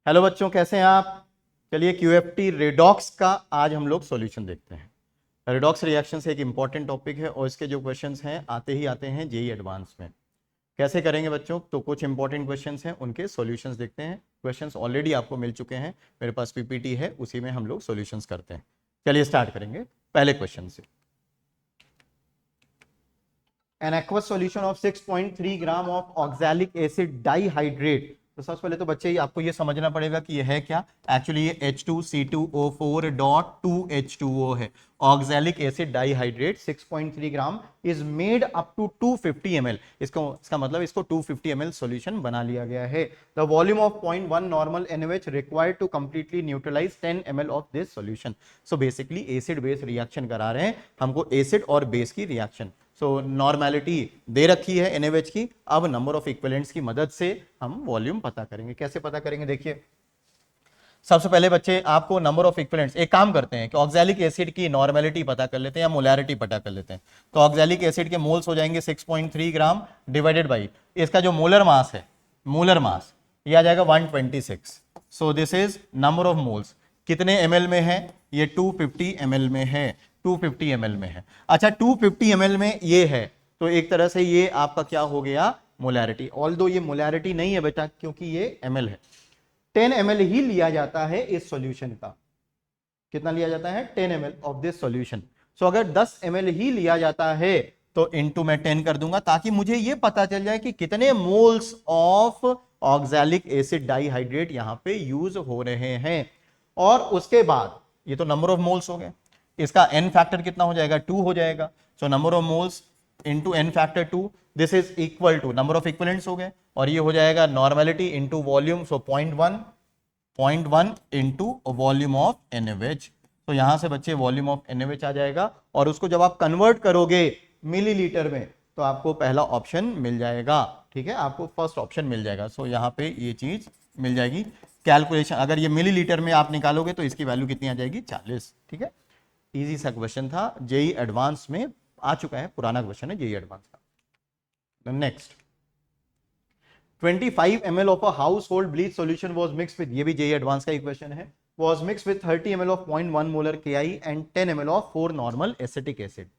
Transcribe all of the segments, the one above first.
Hello बच्चों, कैसे हैं आप। चलिए क्यूएफटी रेडॉक्स का आज हम लोग सॉल्यूशन देखते हैं। रेडॉक्स रिएक्शन से एक इंपॉर्टेंट टॉपिक है और इसके जो क्वेश्चंस हैं आते ही आते हैं जेई एडवांस में। कैसे करेंगे बच्चों, तो कुछ इंपॉर्टेंट क्वेश्चंस हैं उनके सॉल्यूशंस देखते हैं। क्वेश्चंस ऑलरेडी आपको मिल चुके हैं, मेरे पास पीपीटी है, उसी में हम लोग सॉल्यूशंस करते हैं। चलिए स्टार्ट करेंगे पहले क्वेश्चन से। An aqueous solution of 6.3 gram of oxalic acid dihydrate. तो सबसे पहले तो बच्चे आपको ये समझना पड़ेगा कि ये है क्या। एक्चुअली ये H2C2O4 डॉट 2H2O है। Oxalic acid dihydrate 6.3 gram is made up to 250 ml। इसका मतलब इसको 250 ml सॉल्यूशन बना लिया गया है। The volume of 0.1 normal NaOH required to completely neutralise 10 ml of this solution. So basically acid base reaction करा रहे हैं हमको, एसिड और बेस की रिएक्शन। सो नॉर्मेलिटी दे रखी है NaOH की। अब नंबर ऑफ इक्विवेलेंट्स की मदद से हम वॉल्यूम पता करेंगे। कैसे पता करेंगे, देखिए सबसे पहले बच्चे आपको नंबर ऑफ इक्विवेलेंट्स, एक काम करते हैं कि ऑक्सैलिक एसिड की नॉर्मेलिटी पता कर लेते हैं या मोलैरिटी पता कर लेते हैं। तो ऑक्सैलिक एसिड के मोल्स हो जाएंगे 6.3 ग्राम डिवाइडेड बाई इसका जो मोलर मास है, मोलर मास ये आ जाएगा 126। सो this is number of moles. कितने ml में है, ये 250 ml में है, 250 ml में है। अच्छा 250 ml में ये है, तो एक तरह से ये आपका क्या हो गया, मोलैरिटी। ऑल्दो ये मोलैरिटी नहीं है बेटा, क्योंकि ये ml है। 10 ml ही लिया जाता है इस सॉल्यूशन का। कितना लिया जाता है, 10 ml ऑफ दिस सॉल्यूशन। सो अगर 10 ml ही लिया जाता है तो इनटू मैं 10 कर दूंगा, ताकि मुझे ये पता चल जाए कि कितने moles of oxalic acid dihydrate यहां पे यूज हो रहे हैं। और उसके बाद ये तो नंबर ऑफ मोल्स हो गए, इसका n फैक्टर कितना हो जाएगा, 2 हो जाएगा। So number of moles into n factor 2, this is equal to number of equivalents हो गए, और ये हो जाएगा normality into volume. So 0.1 into volume of NaOH। तो यहां से बच्चे वॉल्यूम ऑफ NaOH आ जाएगा, और उसको जब आप कन्वर्ट करोगे मिलीलीटर में तो आपको पहला ऑप्शन मिल जाएगा। ठीक है, आपको फर्स्ट ऑप्शन मिल जाएगा। सो यहां पे ये चीज मिल जाएगी। कैलकुलेशन अगर ये मिलीलीटर में आप निकालोगे तो इसकी वैल्यू कितनी आ जाएगी, 40। ठीक है, इजी सा क्वेश्चन था, जेई एडवांस में आ चुका है, पुराना क्वेश्चन है जेई एडवांस का। Next, 25 ml of a household bleach solution was mixed with, ये भी जेई एडवांस का ही क्वेश्चन है, was mixed with 30 ml of 0.1 molar Ki and 10 ml of 4 normal acetic acid.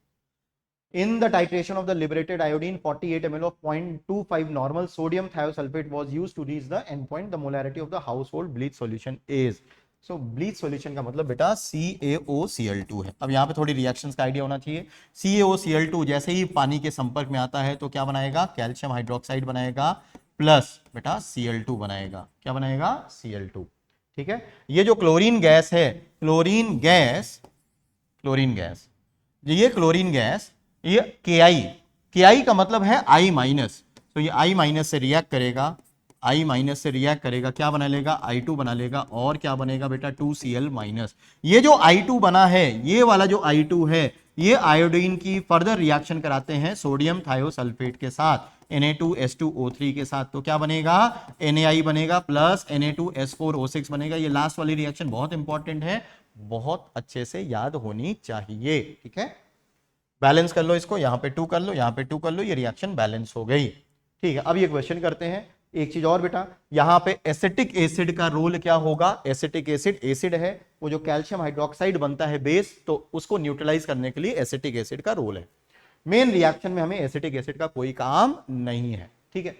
In the titration of the liberated iodine, 48 ml of 0.25 normal sodium thiosulfate was used to reach the endpoint. The molarity of the household bleach solution is. So bleach solution का मतलब बेटा CaOCl2 है। अब यहाँ पे थोड़ी reactions का idea होना चाहिए। CaOCl2 जैसे ही पानी के संपर्क में आता है तो क्या बनाएगा, कैल्शियम हाइड्रोक्साइड बनाएगा, प्लस बेटा Cl2 बनाएगा। क्या बनाएगा, Cl2। ठीक है, ये जो क्लोरीन गैस है, क्लोरीन गैस, ये क्लोरीन गैस, ये Ki का मतलब है I माइनस। तो ये I माइनस से रिएक्ट करेगा, क्या बना लेगा, I2 बना लेगा, और क्या बनेगा बेटा, 2Cl माइनस। ये जो I2 बना है, ये वाला जो I2 है, ये आयोडीन की फर्दर रिएक्शन कराते हैं सोडियम थायोसल्फेट के साथ, Na2H2O3 के साथ। तो क्या बनेगा, Na बनेगा प्लस Na2S4O6 बनेगा। ये लास्ट वाली रिएक्शन बहुत इंपॉर्टेंट है, बहुत अच्छे से याद होनी चाहिए। ठीक है, बैलेंस कर लो इसको, यहां पे 2 कर लो, यहां पे 2 कर लो, ये रिएक्शन बैलेंस हो गई। ठीक है, अब ये क्वेश्चन करते हैं। एक चीज और बेटा, यहां पे एसिटिक एसिड का रोल क्या होगा। एसिटिक एसिड है, वो जो कैल्शियम हाइड्रोक्साइड बनता है बेस, तो उसको न्यूट्रलाइज करने के लिए एसिटिक एसिड का रोल है। मेन रिएक्शन में हमें एसिटिक एसिड का कोई काम नहीं है। ठीक है,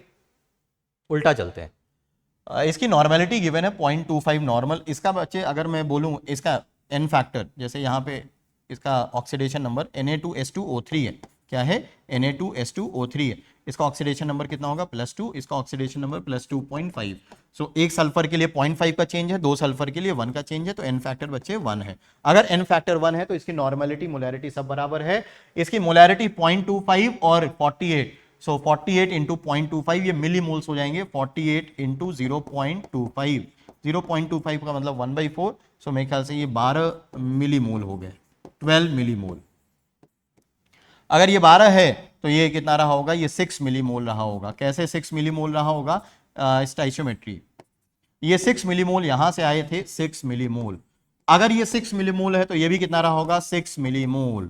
उल्टा चलते हैं। इसकी नॉर्मेलिटी गिवन है 0.25 नॉर्मल। इसका बच्चे अगर मैं बोलूं इसका n फैक्टर, जैसे यहां पे इसका ऑक्सीडेशन नंबर Na2S2O3 है। क्या है, Na2S2O3 है। इसका ऑक्सीडेशन नंबर कितना होगा, +2। इसका ऑक्सीडेशन नंबर +2.5। सो एक सल्फर के लिए 0.5 का चेंज है, 2 सल्फर के लिए 1 का चेंज है, तो n फैक्टर बच्चे 1 है। अगर n फैक्टर 1 है तो इसकी नॉर्मेलिटी मोलैरिटी सब बराबर है। इसकी मोलैरिटी 0.25 और 48, सो 48 इंटू 0.25 ये मिली मोल्स हो जाएंगे। 48 इंटू 0.25, 0.25 का मतलब 1/4। सो मेरे ख्याल से ये 12 मिली मोल हो गए, 12 मिली मोल। अगर ये 12 है तो ये कितना रहा होगा, ये 6 मिली मोल रहा होगा। कैसे 6 मिली मोल रहा होगा, स्टोइचियोमेट्री, ये 6 मिली मोल यहां से आए थे, 6 मिली मोल। अगर ये 6 मिली मोल है तो ये भी कितना रहा होगा, 6 मिली मोल।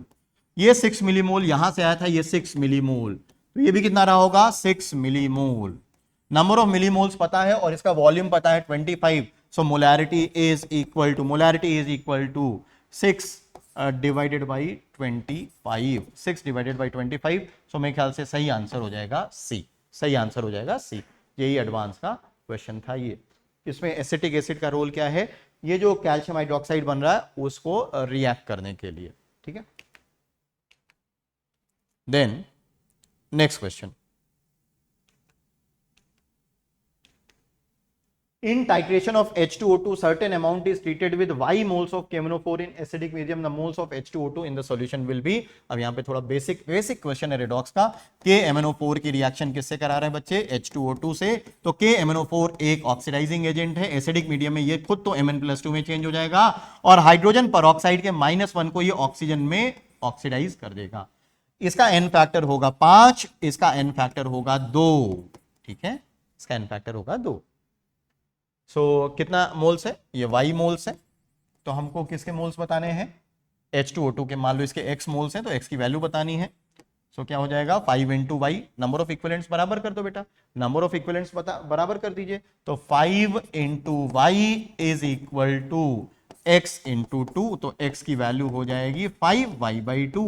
ये 6 मिली मोल यहां से आया था, ये 6 मिली मोल, तो ये भी कितना रहा होगा, 6 मिली मोल। नंबर ऑफ मिली मोल्स पता है और इसका वॉल्यूम पता है 25। So molarity is equal to 6 divided by 25, 6 divided by 25. So मेरे ख्याल से सही आंसर हो जाएगा सी, सही आंसर हो जाएगा सी। यही एडवांस का क्वेश्चन था ये। इसमें एसिटिक एसिड का रोल क्या है, ये जो कैल्शियम हाइड्रोक्साइड बन रहा है उसको रिएक्ट करने के लिए, ठीक है। Then next question, in titration of H2O2 certain amount is treated with y moles of KMNO4 in acidic medium, the moles of H2O2 in the solution will be। अब यहाँ पे थोड़ा बेसिक क्वेश्चन है रेडॉक्स का। KMNO4 की reaction किससे करा रहे हैं बच्चे, H2O2 से। तो KMNO4 एक ऑक्सीडाइजिंग एजेंट है एसिडिक मीडियम में, ये खुद तो Mn+2 में चेंज हो जाएगा और हाइड्रोजन परऑक्साइड के -1 को ये ऑक्सीजन में ऑक्सीडाइज कर देगा। इसका एन फैक्टर होगा 5, इसका एन फैक्टर होगा 2, ठीक है, इसका एन फैक्टर होगा 2। सो कितना मोल्स है, ये y मोल्स है, तो हमको किसके मोल्स बताने हैं, H2O2 के। मान लो इसके x मोल्स हैं तो x की वैल्यू बतानी है। सो क्या हो जाएगा 5 into Y, number of equivalents बराबर कर दो बेटा, नंबर ऑफ इक्विवेलेंट्स बराबर कर दीजिए। तो 5 into Y is equal to x into 2, तो x की वैल्यू हो जाएगी 5y/2,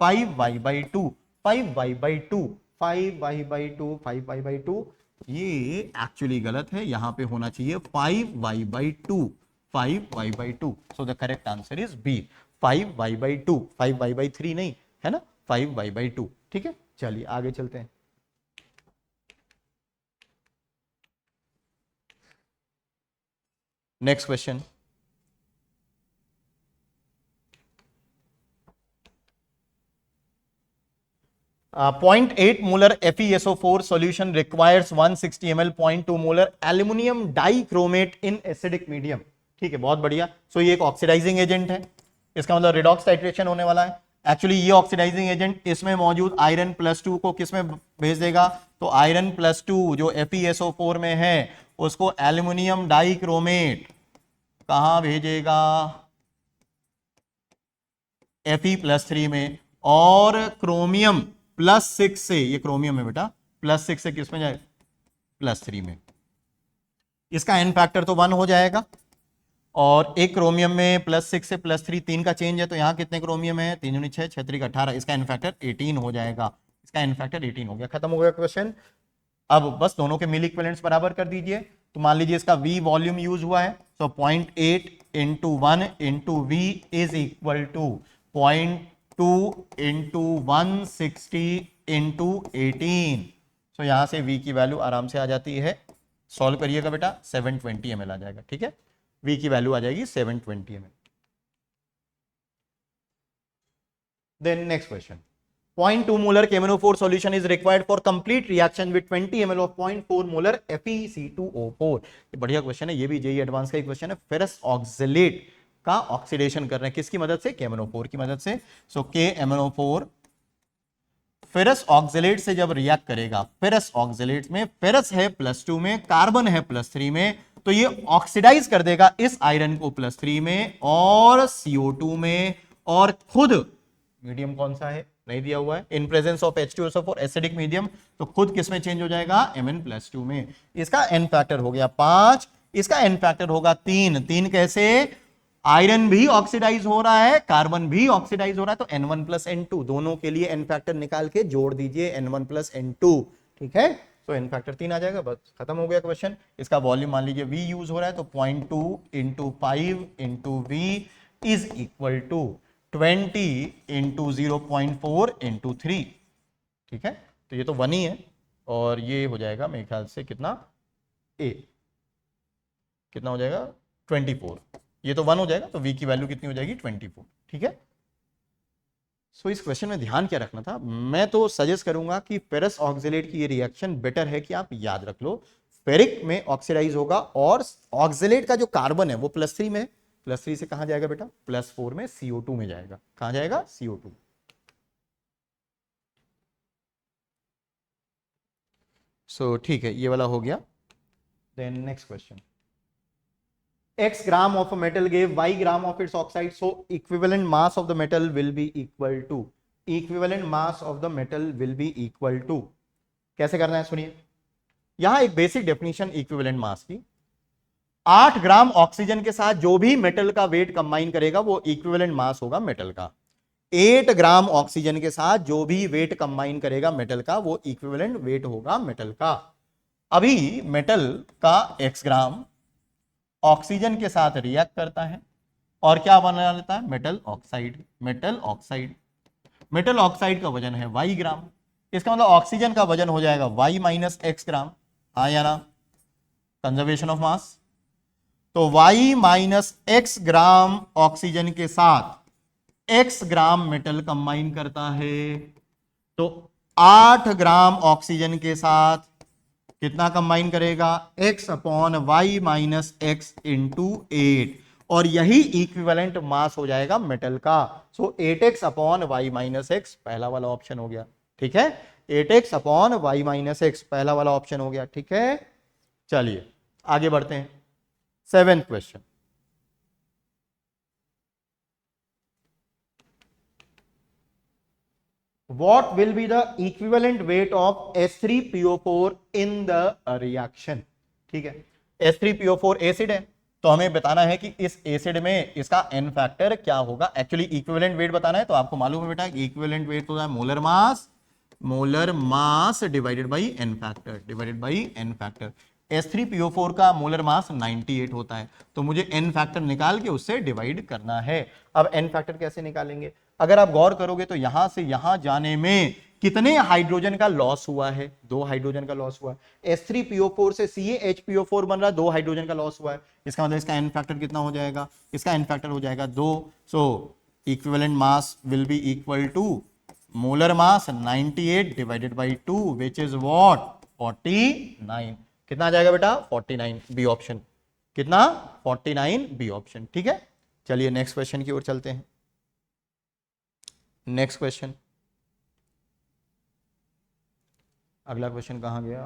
5y/2, 5y/2, 5y/2, 5y/2। ये एक्चुअली गलत है, यहां पे होना चाहिए 5y/2, 5y/2। So the correct answer is B, 5y/2, 5y/3 नहीं है ना, 5y/2, ठीक है। चलिए आगे चलते हैं। Next question, Point 0.8 molar FeSO4 solution requires 160 ml 0.2 molar aluminium dichromate in acidic medium। ठीक है, बहुत बढ़िया। सो ये एक ऑक्सीडाइजिंग एजेंट है, इसका मतलब रिडॉक्स टाइट्रेशन होने वाला है। एक्चुअली ये ऑक्सीडाइजिंग एजेंट इसमें मौजूद आयरन+2 को किस में भेज देगा, तो आयरन+2 जो FeSO4 में है उसको एल्यूमिनियम डाइक्रोमेट कहां भेजेगा, Fe+3 में, और क्रोमियम +6 से, ये क्रोमियम है बेटा, +6 से किस में जाएगा, +3 में। इसका एन फैक्टर तो 1 हो जाएगा, और एक क्रोमियम में +6 से +3 3 का चेंज है, तो यहां कितने क्रोमियम है, 3 दूनी 6, 6 3 18, इसका एन फैक्टर 18 हो जाएगा, इसका एन फैक्टर 18 हो गया, खत्म हो गया क्वेश्चन। अब बस दोनों के मिल इक्विवेलेंट्स बराबर कर दीजिए। तो मान लीजिए इसका V वॉल्यूम यूज हुआ है, तो 0.8 into 1 into V is equal to 0.2 into 160 into 18। So यहां से V की वैल्यू आराम से आ जाती है, सॉल्व करिएगा बेटा, 720 ml आ जाएगा, ठीक है, V की वैल्यू आ जाएगी 720 ml। Then next question, 0.2 molar KMNO4 solution is required for complete reaction with 20 ml of 0.4 molar FeC2O4। ये बढ़िया क्वेश्चन है, ये भी जेईई एडवांस का ही क्वेश्चन है। फेरस ऑक्सलेट का ऑक्सीडेशन कर रहे हैं, किसकी मदद से, KMNO4 की मदद से। सो KMNO4 फेरस ऑक्सलेट से जब रिएक्ट करेगा, फेरस ऑक्सलेट में फेरस है +2 में, कार्बन है +3 में, तो ये ऑक्सीडाइज कर देगा इस आयरन को +3 में और CO2 में, और खुद मीडियम कौन सा है नहीं दिया हुआ है, इन presence of H2SO4 acidic medium, तो खुद किस में चेंज हो जाएगा, Mn+2 में। इसका एन फैक्टर हो गया 5, इसका एन फैक्टर होगा 3। 3 कैसे, आयरन भी ऑक्सीडाइज हो रहा है, कार्बन भी ऑक्सीडाइज हो रहा है, तो N1 + N2 दोनों के लिए एन फैक्टर निकाल के जोड़ दीजिए, N1 + N2, ठीक है। तो एन फैक्टर 3 आ जाएगा, बस खत्म हो गया क्वेश्चन। इसका वॉल्यूम मान लीजिए V यूज हो रहा है, तो 0.2 into 5 into V is equal to 20 into 0.4 into 3, ठीक है। तो ये तो 1 ही है, और ये हो जाएगा मेरे ख्याल से कितना, A कितना हो जाएगा 24, ये तो 1 हो जाएगा, तो V की वैल्यू कितनी हो जाएगी 24, ठीक है। सो इस क्वेश्चन में ध्यान क्या रखना था, मैं तो सजेस्ट करूंगा कि फेरस ऑक्सलेट की ये रिएक्शन बेटर है कि आप याद रख लो, फेरिक में ऑक्सीडाइज होगा, और ऑक्सलेट का जो कार्बन है वो +3 में, +3 से कहां जाएगा बेटा, +4 में CO2 में जाएगा, कहां जाएगा, CO2। सो ठीक है, ये वाला हो गया। Then next question, X gram of a metal gave Y gram of its oxide, so equivalent mass of the metal will be equal to, equivalent mass of the metal will be equal to, कैसे करना है सुनिए। यहां एक basic definition equivalent mass की, 8 gram oxygen के साथ जो भी मेटल का वेट कंबाइन करेगा वो इक्विवेलेंट मास होगा मेटल का। 8 ग्राम ऑक्सीजन के साथ जो भी वेट कंबाइन करेगा मेटल का वो इक्विवेलेंट वेट होगा मेटल का। अभी मेटल का x ग्राम ऑक्सीजन के साथ रिएक्ट करता है और क्या बना लेता है, metal oxide. Metal oxide, metal oxide का वजन है y ग्राम। इसका मतलब ऑक्सीजन का वजन हो जाएगा y माइनस एक्स ग्राम। हाँ या ना, कंजर्वेशन ऑफ मास। तो y minus x gram oxygen के साथ x ग्राम मेटल कंबाइन करता है। तो 8 ग्राम ऑक्सीजन के साथ कितना कंबाइन करेगा, x upon Y minus X into 8, और यही इक्विवेलेंट मास हो जाएगा मेटल का। So 8x upon Y minus X पहला वाला ऑप्शन हो गया। ठीक है, 8x upon Y minus X पहला वाला ऑप्शन हो गया। ठीक है, चलिए आगे बढ़ते हैं। 7th question, what will be the equivalent weight of H3PO4 in the reaction। ठीक है, H3PO4 एसिड है, तो हमें बताना है कि इस एसिड में इसका n फैक्टर क्या होगा। एक्चुअली इक्विवेलेंट वेट बताना है, तो आपको मालूम है बेटा इक्विवेलेंट वेट होता है molar mass divided by n factor, divided by n factor. H3PO4 का मोलर मास 98 होता है, तो मुझे n फैक्टर निकाल के उससे डिवाइड करना है। अब n फैक्टर कैसे निकालेंगे, अगर आप गौर करोगे तो यहां से यहां जाने में कितने हाइड्रोजन का लॉस हुआ है, 2 हाइड्रोजन का लॉस हुआ है। H3PO4 से CaHPO4 बन रहा है, 2 हाइड्रोजन का लॉस हुआ है। इसका मतलब इसका n फैक्टर कितना हो जाएगा, इसका n फैक्टर हो जाएगा 2। So equivalent mass will be equal to molar mass 98 divided by 2 which is what 49। कितना आ जाएगा बेटा 49, बी ऑप्शन। कितना 49, बी ऑप्शन। ठीक है, चलिए नेक्स्ट क्वेश्चन की ओर चलते हैं। नेक्स्ट क्वेश्चन, अगला क्वेश्चन कहां गया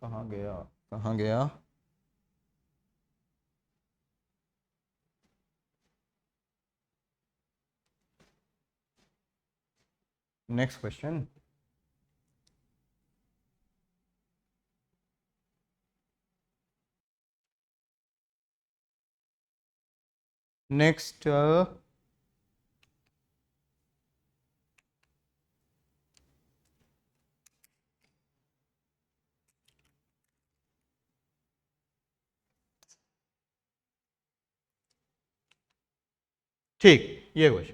कहां गया कहां गया। नेक्स्ट क्वेश्चन, नेक्स्ट ठीक, ये question,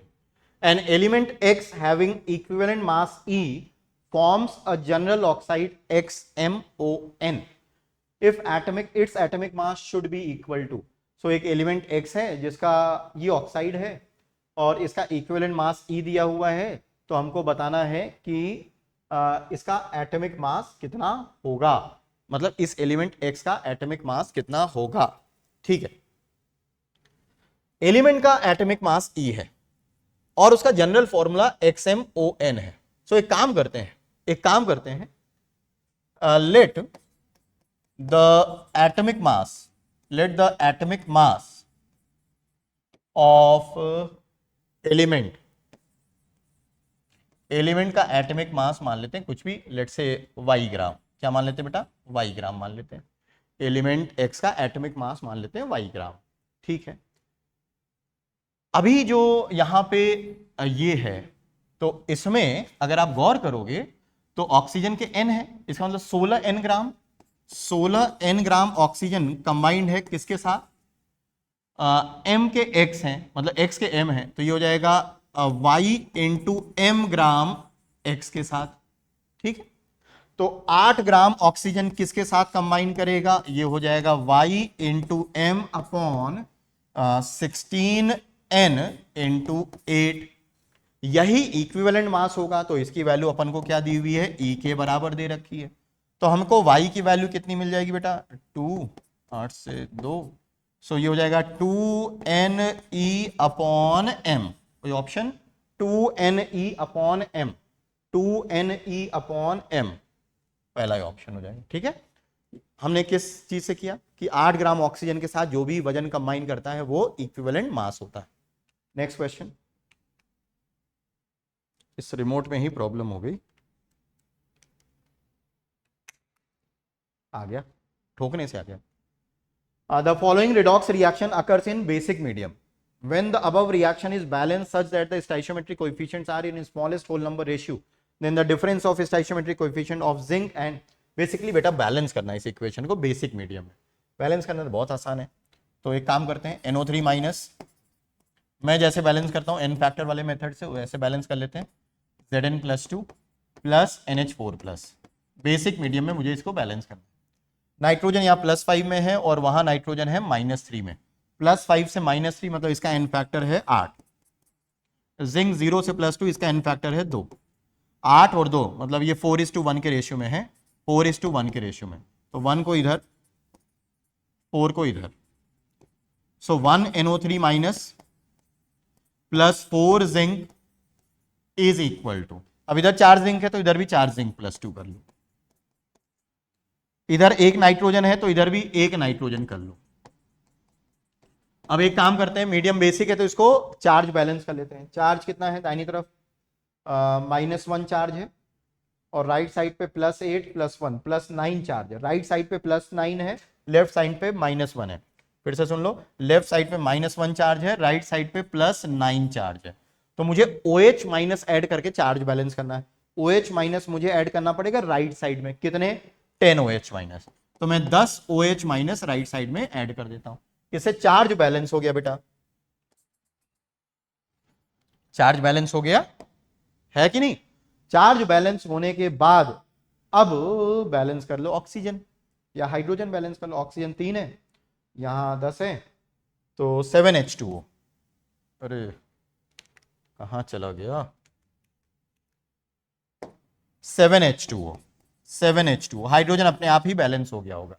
an element x having equivalent mass E forms a general oxide XMON if its atomic mass should be equal to। सो एक एलिमेंट x है जिसका ये ऑक्साइड है और इसका इक्विवेलेंट मास E दिया हुआ है, तो हमको बताना है कि इसका एटॉमिक मास कितना होगा, मतलब इस एलिमेंट x का एटॉमिक मास कितना होगा। ठीक है, एलिमेंट का एटॉमिक मास E है और उसका जनरल फॉर्मूला XMON है। सो एक काम करते हैं, let the atomic mass of element का एटॉमिक मास मान लेते हैं कुछ भी, लेट से y ग्राम। क्या मान लेते हैं बेटा, y ग्राम मान लेते हैं। एलिमेंट x का एटॉमिक मास मान लेते हैं y ग्राम। ठीक है, अभी जो यहां पे ये है, तो इसमें अगर आप गौर करोगे तो ऑक्सीजन के n है, इसका मतलब 16 n ग्राम, 16 n ग्राम ऑक्सीजन कंबाइंड है किसके साथ, m के x हैं, मतलब x के m है, तो ये हो जाएगा y इंटू m ग्राम x के साथ। ठीक है, तो 8 ग्राम ऑक्सीजन किसके साथ कंबाइन करेगा, ये हो जाएगा y into M upon 16n into 8। यही इक्विवेलेंट मास होगा, तो इसकी वैल्यू अपन को क्या दी हुई है, E के बराबर दे रखी है। तो हमको y की वैल्यू कितनी मिल जाएगी बेटा, 2, 8 से 2, सो ये हो जाएगा 2ne अपॉन एम, कोई option 2ne upon M, 2ne upon M पहला ही ऑप्शन हो जाएगा। ठीक है, हमने किस चीज से किया कि 8 ग्राम ऑक्सीजन के साथ जो भी वजन कंबाइन करता है वो इक्विवेलेंट मास होता है। नेक्स्ट क्वेश्चन, इस रिमोट में ही प्रॉब्लम हो गई, आ गया ठोकने से आ गया। The following redox reaction occurs in basic medium. When the above reaction is balanced such that the stoichiometric coefficients are in smallest whole number ratio, then the difference of stoichiometric coefficient of zinc and basically बेटा balance करना है इस equation को basic medium में. Balance करना तो बहुत आसान है. तो एक काम करते हैं, NO3 माइनस, मैं जैसे बैलेंस करता हूँ n फैक्टर वाले मेथड से वैसे बैलेंस कर लेते हैं. Zn+2 plus NH4 plus. Basic medium में मुझे इसको बैलेंस करना है. नाइट्रोजन यहाँ +5 में है और वहां नाइट्रोजन है -3 में. +5 से -3 मतलब इसका n फैक्टर है 8. जिंक 0 से +2 इसका n फैक्टर है 2. 8 और 2 मतलब ये 4:1 के रेशियो में है. 4:1 के रेशियो में, तो 1 को इधर 4 को इधर. So 1 NO3 minus plus 4 zinc is equal to, अब इधर 4 जिंक है तो इधर भी 4 जिंक +2 कर लो. इधर एक नाइट्रोजन है तो इधर भी एक नाइट्रोजन कर लो. अब एक काम करते हैं, मीडियम बेसिक है तो इसको चार्ज बैलेंस कर लेते हैं. चार्ज कितना है दाहिनी तरफ? -1 चार्ज है और राइट साइड पे +8 +1 +9 चार्ज है. राइट साइड पे +9 है, लेफ्ट साइड पे -1 है. फिर से सुन लो, लेफ्ट साइड पे -1 चार्ज है, राइट साइड पे +9 चार्ज है. तो मुझे OH माइनस ऐड करके चार्ज बैलेंस करना है. OH माइनस मुझे ऐड करना पड़ेगा राइट साइड में. कितने? 10 OH माइनस. तो मैं 10 OH माइनस राइट साइड में ऐड कर देता हूं. इससे चार्ज बैलेंस हो गया बेटा. चार्ज बैलेंस हो गया है कि नहीं? चार्ज बैलेंस होने के बाद अब बैलेंस कर लो ऑक्सीजन या हाइड्रोजन बैलेंस कर लो. ऑक्सीजन 3 है, यहां 10 है, तो 7H2O. अरे कहां चला गया? 7H2O. 7H2O. हाइड्रोजन अपने आप ही बैलेंस हो गया होगा.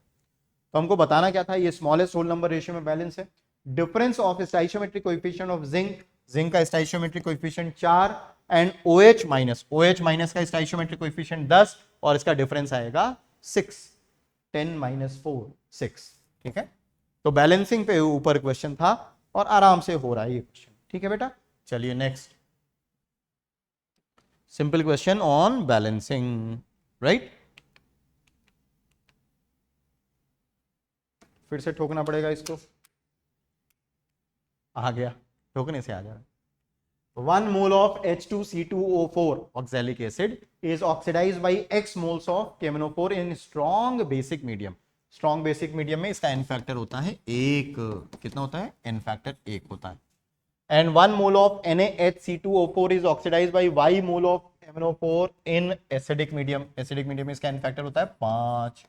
तो हमको बताना क्या था? ये स्मॉलेस्ट होल नंबर रेशियो में बैलेंस है. Difference of stoichiometric coefficient of zinc, zinc का stoichiometric coefficient 4 and OH minus का स्टाइशियोमेट्रिक कोएफिशिएंट 10 और इसका डिफरेंस आएगा 6. 10 - 4 6. ठीक है, तो बैलेंसिंग पे ऊपर क्वेश्चन था और आराम से हो रहा है ये क्वेश्चन. ठीक है बेटा, चलिए next simple question on balancing. Right, फिर से ठोकना पड़ेगा इसको. आ गया, ठोकने से आ जा रहा है. 1 mole of H2C2O4 oxalic acid is oxidized by X moles of KMnO4 in strong basic medium. Strong basic medium में इसका n फैक्टर होता है 1. कितना होता है? n फैक्टर 1 होता है. And 1 mole of NaHC2O4 is oxidised by Y mole of KMnO4 in acidic medium. Acidic medium में इसका n फैक्टर होता है 5.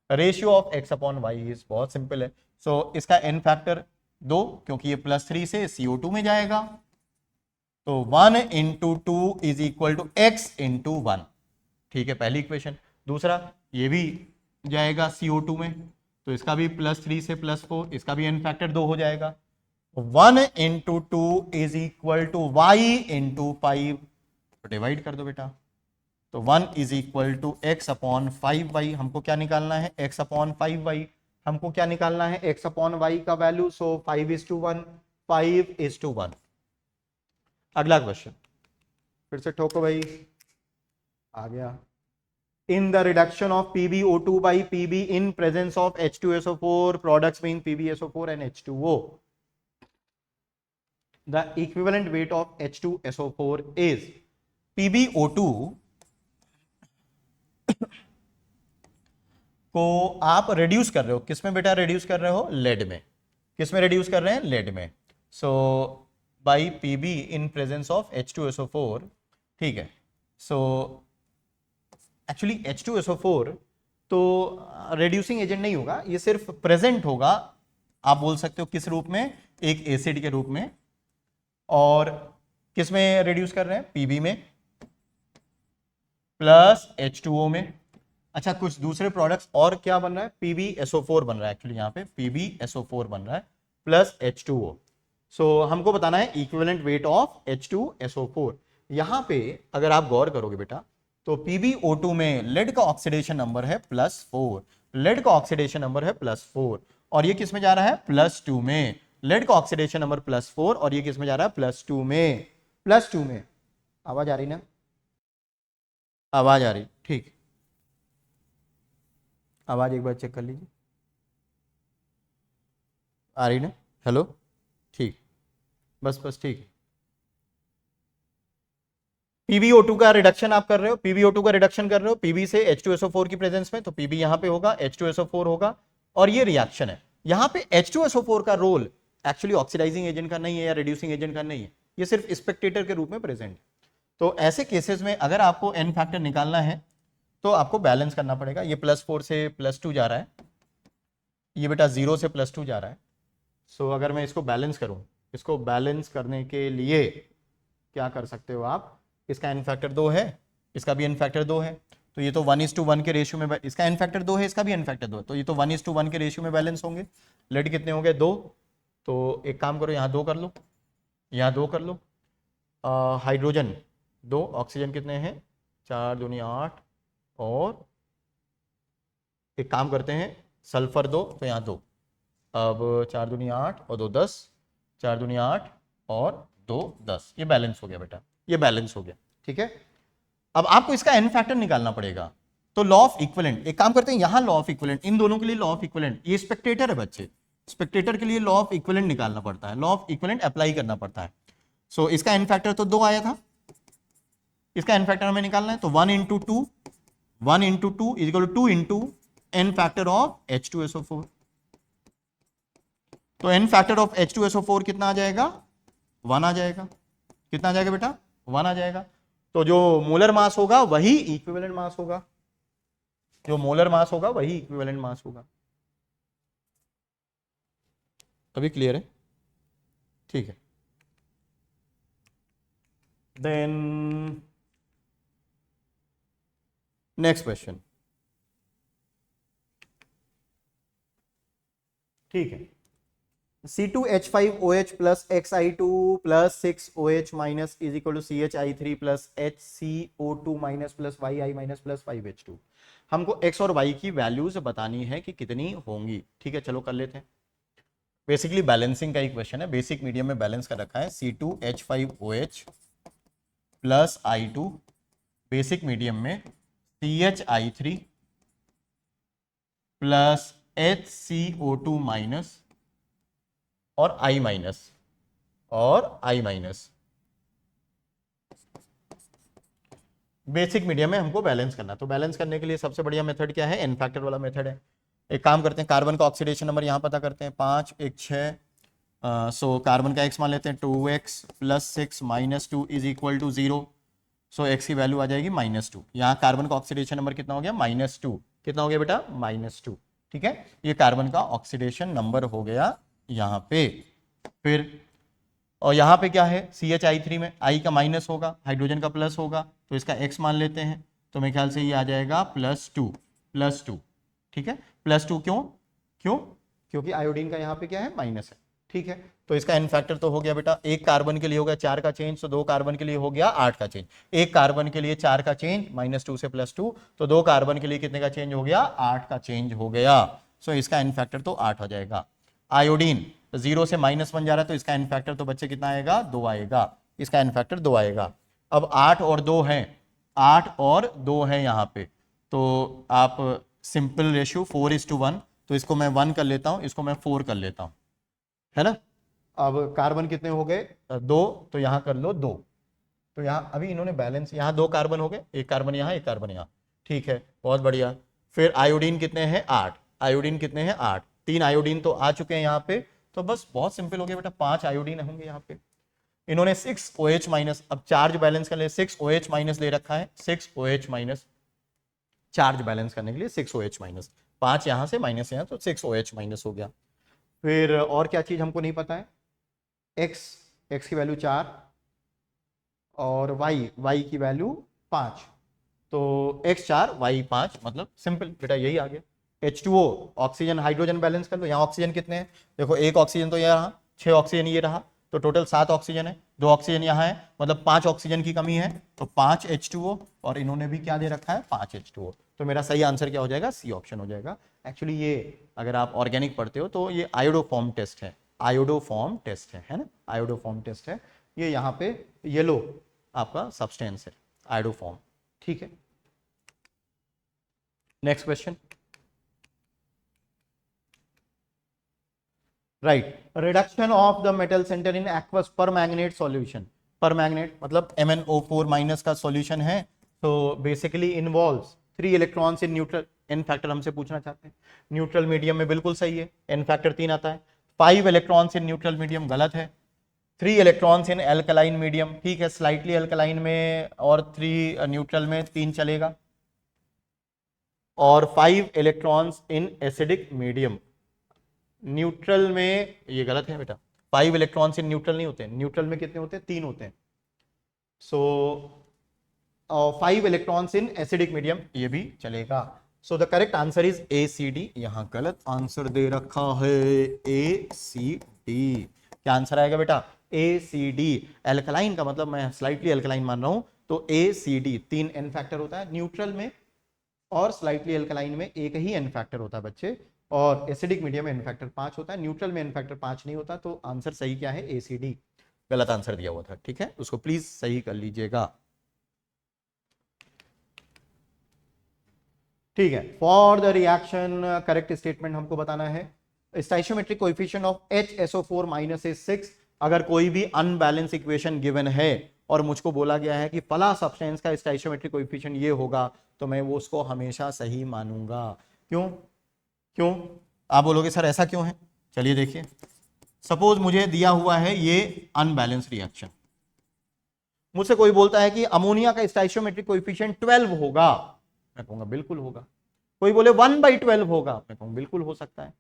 रेशियो ऑफ X/Y इज बहुत सिंपल है. सो इसका n फैक्टर 2 क्योंकि ये +3 से CO2 में जाएगा. तो 1 × 2 इज इक्वल टू X × 1. ठीक है, पहली इक्वेशन. दूसरा, ये भी जाएगा CO2 में, तो इसका भी +3 से +4, इसका भी n फैक्टर 2 हो जाएगा. 1 × 2 इज इक्वल टू Y × 5. तो डिवाइड कर दो बेटा. तो 1 इज इक्वल टू X/5Y. हमको क्या निकालना है? X/5Y. हमको क्या निकालना है? X/Y का वैल्यू. सो 5:1, 5:1. अगला क्वेश्चन फिर से ठोको भाई. आ गया. In the reduction of PbO2 by Pb in presence of H2SO4, products being PbSO4 and H2O, the equivalent weight of H2SO4 is PbO2 को आप रिड्यूस कर रहे हो. किसमें बेटा रिड्यूस कर रहे हो? लेड में. किसमें रिड्यूस कर रहे हैं? लेड में. So by Pb in presence of H2SO4. ठीक है, सो एक्चुअली H2SO4 तो रिड्यूसिंग एजेंट नहीं होगा, ये सिर्फ प्रेजेंट होगा. आप बोल सकते हो किस रूप में? एक एसिड के रूप में. और किस में रिड्यूस कर रहे हैं? Pb में प्लस H2O में. अच्छा, कुछ दूसरे प्रोडक्ट्स और क्या बन रहा है? PbSO4 बन रहा है. एक्चुअली यहाँ पे PbSO4 बन रहा है प्लस H2O. सो हमको बताना है इक्विवेलेंट वेट ऑफ H2SO4. यहाँ पे अगर आप गौर करोगे बेटा तो PbO2 में लेड का ऑक्सीडेशन नंबर है +4. लेड का ऑक्सीडेशन नंबर है +4 और ये किस में जा रहा है? +2 में. लेड का ऑक्सीडेशन नंबर +4 और ये किस में जा रहा है? +2 में. +2 में. आवाज आ रही ना? आवाज आ रही? ठीक, आवाज एक बार चेक कर लीजिए. आ रही ना? हेलो, ठीक, बस ठीक। PbO2 का रिडक्शन आप कर रहे हो, PbO2 का रिडक्शन कर रहे हो Pb से H2SO4 की प्रेजेंस में, तो Pb यहां पे होगा, H2SO4 होगा, और ये रिएक्शन है। यहां पे H2SO4 का रोल एक्चुअली ऑक्सीडाइजिंग एजेंट का नहीं है या रिड्यूसिंग एजेंट का नहीं है, ये सिर्फ स्पेक्टेटर के रूप में प्रेजेंट है। तो ऐसे केसेस में अगर आपको एन फैक्टर निकालना है तो आपको बैलेंस करना पड़ेगा। ये +4 से +2 जा रहा है, ये बेटा 0 से +2 जा रहा है। सो अगर मैं इसको बैलेंस करूं, इसको बैलेंस करने के लिए क्या कर सकते हो आप, इसका एन फैक्टर 2 है, इसका भी एन फैक्टर 2 है, तो ये तो 1:1 के रेशियो में, इसका एन फैक्टर 2 है, इसका भी एन फैक्टर 2 है, तो ये तो 1:1 के रेशियो में बैलेंस होंगे। लेट कितने हो गए? 2। तो एक काम करो, यहाँ 2 कर लो, यहाँ 2 कर लो। हाइड्रोजन 2, ऑक्सीजन कितने हैं? 4 दूनी 8, और एक काम करते हैं, सल्फर 2, तो यहाँ 2। अब 4 दूनी 8 और 2 10, 4 दूनी 8 और 2 10, ये बैलेंस हो गया बेटा, ये बैलेंस हो गया, ठीक है। अब आपको इसका एन फैक्टर निकालना पड़ेगा, तो लॉ ऑफ इक्विवेलेंट, एक काम करते हैं, यहां लॉ ऑफ इक्विवेलेंट, इन दोनों के लिए लॉ ऑफ इक्विवेलेंट, ये स्पेक्टेटर है बच्चे, स्पेक्टेटर के लिए लॉ ऑफ इक्विवेलेंट निकालना पड़ता है, लॉ ऑफ इक्विवेलेंट अप्लाई करना पड़ता है। सो इसका एन फैक्टर तो 2 आया था, इसका एन फैक्टर हमें निकालना है, तो 1 into 2 is equal to 2 into n factor of H2SO4। तो एन फैक्टर ऑफ H2SO4 कितना आ जाएगा? 1 आ जाएगा। कितना आ जाएगा बेटा? 1 आ जाएगा। तो जो मोलर मास होगा वही इक्विवेलेंट मास होगा, जो मोलर मास होगा वही इक्विवेलेंट मास होगा। अभी क्लियर है? ठीक है। देन नेक्स्ट क्वेश्चन, ठीक है। C2H5OH plus Xi2 plus 6OH minus is equal to CHI3 plus HCO2 minus plus Yi minus plus 5H2। हमको X और Y की वैल्यूज बतानी है कि कितनी होंगी, ठीक है, चलो कर लेते हैं। बेसिकली बैलेंसिंग का एक क्वेश्चन है, बेसिक मीडियम में बैलेंस कर रखा है, C2H5OH plus I2, basic medium में CHI3 प्लस HCO2 माइनस और I माइनस और I माइनस, बेसिक मीडियम में हमको बैलेंस करना। तो बैलेंस करने के लिए सबसे बढ़िया मेथड क्या है? एन फैक्टर वाला मेथड है। एक काम करते हैं, कार्बन का ऑक्सीडेशन नंबर यहाँ पता करते हैं, 5 1 6, सो कार्बन का x मान लेते हैं, 2x plus 6 minus 2 is equal to 0। So x की वैल्यू आ जाएगी -2। यहाँ कार्बन का ऑक्सीडेशन नंबर कितना हो गया? -2। कितना हो गया बेटा? -2, ठीक है। ये कार्बन का ऑक्सीडेशन नंबर हो गया यहाँ पे। फिर और यहाँ पे क्या है? CHI3 में I का माइनस होगा, हाइड्रोजन का प्लस होगा, तो इसका x मान लेते हैं, तो मेरे ख्याल से ये आ जाएगा +2, ठीक है। +2 क्यों? क्यों? क्योंकि आयोडीन का यहाँ पे क्या है? माइनस है, ठीक है। तो इसका एन फैक्टर तो हो गया बेटा, एक कार्बन के लिए हो गया 4 का चेंज, तो 2 कार्बन के लिए हो गया 8 का चेंज, एक कार्बन के लिए 4 का चेंज, -2 से +2, तो 2 कार्बन के लिए कितने का चेंज हो गया? 8 का चेंज हो गया। सो इसका एन फैक्टर तो 8 हो जाएगा। आयोडीन 0 से -1 जा रहा है, तो इसका एन फैक्टर तो बच्चे कितना आएगा? 2 आएगा, इसका एन फैक्टर 2 आएगा। अब 8 और 2 है, 8 और 2 है यहाँ पे, तो आप सिंपल रेशियो 4:1, तो इसको मैं 1 कर लेता हूँ, इसको मैं 4 कर लेता हूँ, है ना। अब कार्बन कितने हो गए? 2, तो यहाँ कर लो 2, तो यहाँ अभी इन्होंने बैलेंस, यहाँ 2 कार्बन हो गए, एक कार्बन यहाँ, एक कार्बन यहाँ, ठीक है, बहुत बढ़िया। फिर आयोडीन कितने हैं? 8, आयोडीन कितने हैं? 8, 3 आयोडीन तो आ चुके हैं यहाँ पे, तो बस बहुत सिंपल हो गया बेटा, 5 आयोडीन होंगे यहाँ पे। इन्होंने 6OH माइनस, अब चार्ज बैलेंस करने 6OH माइनस ले रखा है, 6OH माइनस, चार्ज बैलेंस करने के लिए 6OH माइनस, 5 यहां से माइनस यहाँ, तो 6OH माइनस हो गया। फिर और क्या चीज हमको नहीं पता है? x की वैल्यू 4 और y की वैल्यू 5, तो x 4 y 5, मतलब सिंपल बेटा यही आ गया। H2O, ऑक्सीजन हाइड्रोजन बैलेंस कर लो, यहाँ ऑक्सीजन कितने हैं? देखो एक ऑक्सीजन तो ये रहा, 6 ऑक्सीजन ये रहा, तो टोटल 7 ऑक्सीजन है, 2 ऑक्सीजन यहाँ है, मतलब 5 ऑक्सीजन की कमी है, तो 5 H2O, और इन्होंने भी क्या दे रखा है? 5 H2O। तो मेरा सही आंसर क्या हो जाएगा? सी ऑप्शन हो जाएगा। एक्चुअली ये अगर आप ऑर्गेनिक पढ़ते हो तो ये आयोडोफॉर्म टेस्ट है, आयोडोफॉर्म टेस्ट है ना, आयोडोफॉर्म टेस्ट है। ये यहाँ पे येलो आपका सब्सटेंस है, आयोडोफॉर्म, ठीक है। Next question, right, reduction of the metal centre in aqueous permanganate solution, permanganate मतलब MnO4 माइनस का सॉल्यूशन है, तो basically involves 3 electrons in neutral, n factor हमसे पूछना चाहते हैं, न्यूट्रल मीडियम में बिल्कुल सही है, एन फैक्टर 3 आता है, 5 इलेक्ट्रॉन्स इन न्यूट्रल मीडियम गलत है, 3 इलेक्ट्रॉन्स इन एल्कलाइन मीडियम ठीक है, स्लाइटली एल्कलाइन में और 3 न्यूट्रल में 3 चलेगा, और 5 electrons in acidic medium, neutral में ये गलत है बेटा, 5 इलेक्ट्रॉन्स इन न्यूट्रल नहीं होते, न्यूट्रल में कितने होते हैं, 3 होते हैं, सो 5 इलेक्ट्रॉन्स इन एसिडिक मीडियम ये भी चलेगा, सो the correct answer is ACD, यहां गलत आंसर दे रखा है ACD, क्या आंसर आएगा बेटा ACD, एल्कलाइन का मतलब मैं स्लाइटली एल्कलाइन मान रहा हूं, तो ACD 3 एन फैक्टर होता है न्यूट्रल में, और स्लाइटली एल्कलाइन में एक ही एन फैक्टर होता है बच्चे, और एसिडिक मीडियम में एन फैक्टर 5 होता है, न्यूट्रल में एन फैक्टर 5 नहीं होता, तो आंसर सही क्या है ACD, गलत आंसर दिया हुआ था, ठीक है, उसको प्लीज सही कर लीजिएगा, ठीक है। For the reaction correct statement हमको बताना है, stoichiometric coefficient of HSO4 minus is 6, अगर कोई भी अनबैलेंस इक्वेशन गिवन है और मुझको बोला गया है कि फला सब्सटेंस का स्टाइशियोमेट्रिक कोएफिशिएंट ये होगा, तो मैं वो उसको हमेशा सही मानूंगा, क्यों क्यों, आप बोलोगे सर ऐसा क्यों है, चलिए देखिए, सपोज मुझे दिया हुआ है ये अनबैलेंस रिएक्शन, मुझसे कोई बोलता है कि अमोनिया का स्टाइशियोमेट्रिक कोएफिशिएंट 12 होगा, मैं कहूंगा बिल्कुल होगा, कोई बोले 1/12 होगा, मैं कहूंगा बिल्कुल हो सकता है,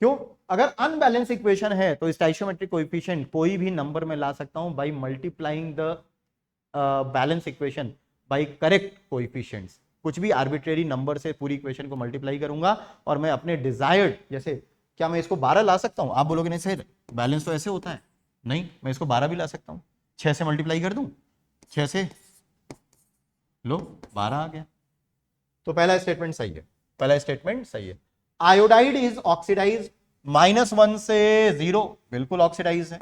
क्यों, अगर अनबैलेंस इक्वेशन है तो स्टाइशियोमेट्रिक कोएफिशिएंट कोई भी नंबर में ला सकता हूं by multiplying the balance equation by correct coefficients, कुछ भी आर्बिट्रेरी नंबर से पूरी इक्वेशन को मल्टीप्लाई करूंगा और मैं अपने डिजायर्ड, जैसे क्या मैं इसको 12 ला सकता हूं, आप बोलोगे नहीं सर बैलेंस तो ऐसे होता है, नहीं मैं इसको 12 भी ला सकता हूं, 6 से मल्टीप्लाई कर दूं, 6 से लो 12 आ गया, तो पहला स्टेटमेंट सही है, पहला स्टेटमेंट सही है, आयोडाइड इज ऑक्सीडाइज -1 से 0, बिल्कुल ऑक्सीडाइज है,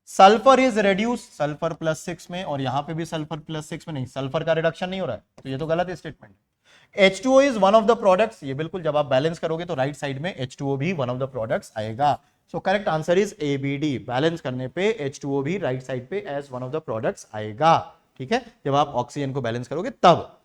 सल्फर इज रेड्यूस, सल्फर +6 में, और यहां पे भी सल्फर +6 में, नहीं सल्फर का रिडक्शन नहीं हो रहा है, तो ये तो गलत स्टेटमेंट है, H2O is one of the products, ये बिल्कुल जब आप बैलेंस करोगे तो राइट साइड में H2O भी वन ऑफ द प्रोडक्ट्स आएगा, so correct answer is ABD, balance करने पे H2O भी राइट साइड पे as one of the products आएगा, ठीक है, जब आप ऑक्सीजन को बैलेंस करोगे तब,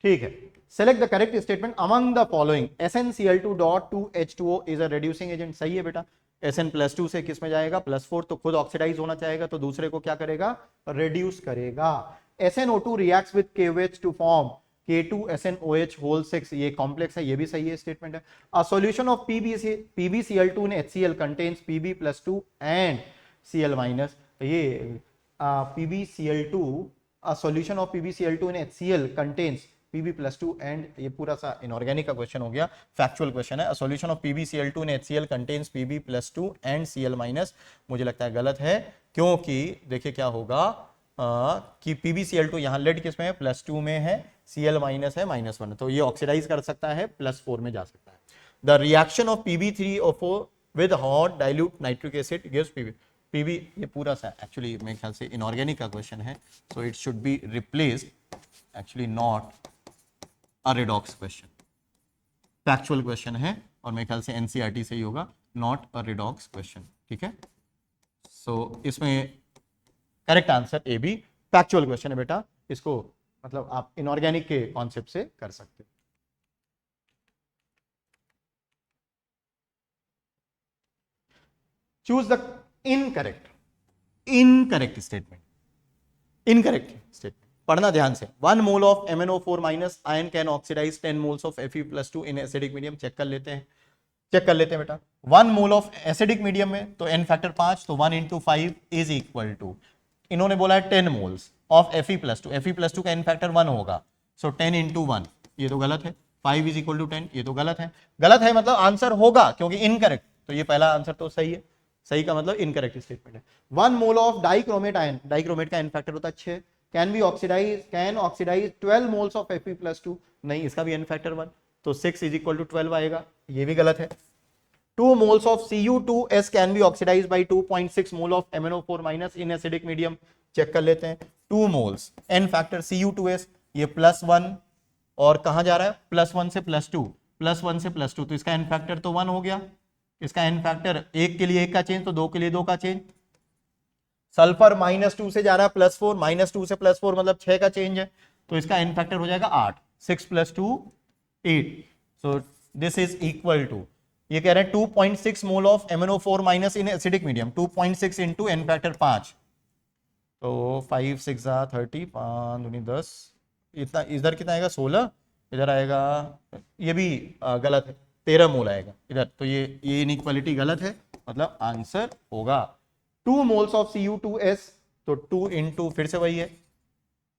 ठीक है, select the correct statement among the following, SnCl2.2H2O is a reducing agent, सही है बेटा, Sn+2 से किस में जाएगा +4, तो खुद ऑक्सीडाइज होना चाहेगा, तो दूसरे को क्या करेगा रिड्यूस करेगा, SnO2 reacts with KOH to form K2SnOH whole 6, ये कॉम्प्लेक्स है, ये भी सही है स्टेटमेंट है, a solution of PbCl2 in HCl contains Pb+2 and Cl-, ये PbCl2, a solution of PbCl2 in HCl contains Pb+2 and, ये पूरा सा इनऑर्गेनिक का क्वेश्चन हो गया, फैक्चुअल क्वेश्चन है, solution of PbCl2 in HCl contains Pb+2 and Cl-, मुझे लगता है गलत है, क्योंकि देखिए क्या होगा कि PbCl2 यहां लेड किस में है +2 में है, Cl- है -1, तो ये ऑक्सीडाइज कर सकता है +4 में जा सकता है, the reaction of Pb3O4 with hot dilute nitric acid gives Pb, ये पूरा सा एक्चुअली मेरे ख्याल से इनऑर्गेनिक का क्वेश्चन है, so it should be replaced, actually not a redox question, factual question है और मेरे ख्याल से एनसीईआरटी से ही होगा, नॉट अ रिडॉक्स क्वेश्चन, ठीक है, सो इसमें correct answer A B, factual question है बेटा, इसको मतलब आप इनऑर्गेनिक के कॉन्सेप्ट से कर सकते हो, choose the incorrect statement, incorrect statement पढ़ना ध्यान से, 1 mole of MnO4 minus ion can oxidise 10 moles of Fe+2 in acidic medium, check कर लेते हैं, चेक कर लेते हैं बेटा, 1 मोल ऑफ एसिडिक मीडियम में तो n फैक्टर 5, तो 1 × 5 इज इक्वल टू, इन्होंने बोला है 10 मोल्स ऑफ Fe+2 का n फैक्टर 1 होगा, सो 10 × 1, ये तो गलत है, 5 इज इक्वल टू 10, ये तो गलत है, गलत है मतलब आंसर होगा क्योंकि इनकरेक्ट, तो ये पहला आंसर तो सही है, सही का मतलब इनकरेक्ट स्टेटमेंट है, 1 mole of dichromate ion, dichromate का n फैक्टर होता है 6, can oxidise 12 moles of Fe+2, नहीं इसका भी n फैक्टर 1, तो 6 इज इक्वल टू 12 आएगा, ये भी गलत है, 2 moles of Cu2S can be oxidized by 2.6 mole of MnO4 minus in acidic medium, check कर लेते हैं, 2 moles n फैक्टर Cu2S, ये +1 और कहां जा रहा है +1 से +2, +1 से +2, तो इसका एन फैक्टर तो 1 हो गया। इसका एन फैक्टर 1 के लिए 1 का चेंज, तो 2 के लिए 2 का चेंज। सल्फर -2 से जा रहा है +4, -2 से +4 मतलब 6 का चेंज है, तो इसका एन फैक्टर हो जाएगा 8, 6 + 2 8। So this is equal to, ये कह रहे हैं 2.6 mole of MnO4 minus in acidic medium, 2.6 into n factor 5, तो 5 6 30, 5 दूनी 10, इतना इधर कितना आएगा 16, इधर आएगा, ये भी गलत है, 13 मोल आएगा इधर, तो ये इनइक्वालिटी गलत है, मतलब आंसर होगा 2 मोल्स ऑफ Cu2S, तो 2 इंटू फिर से वही है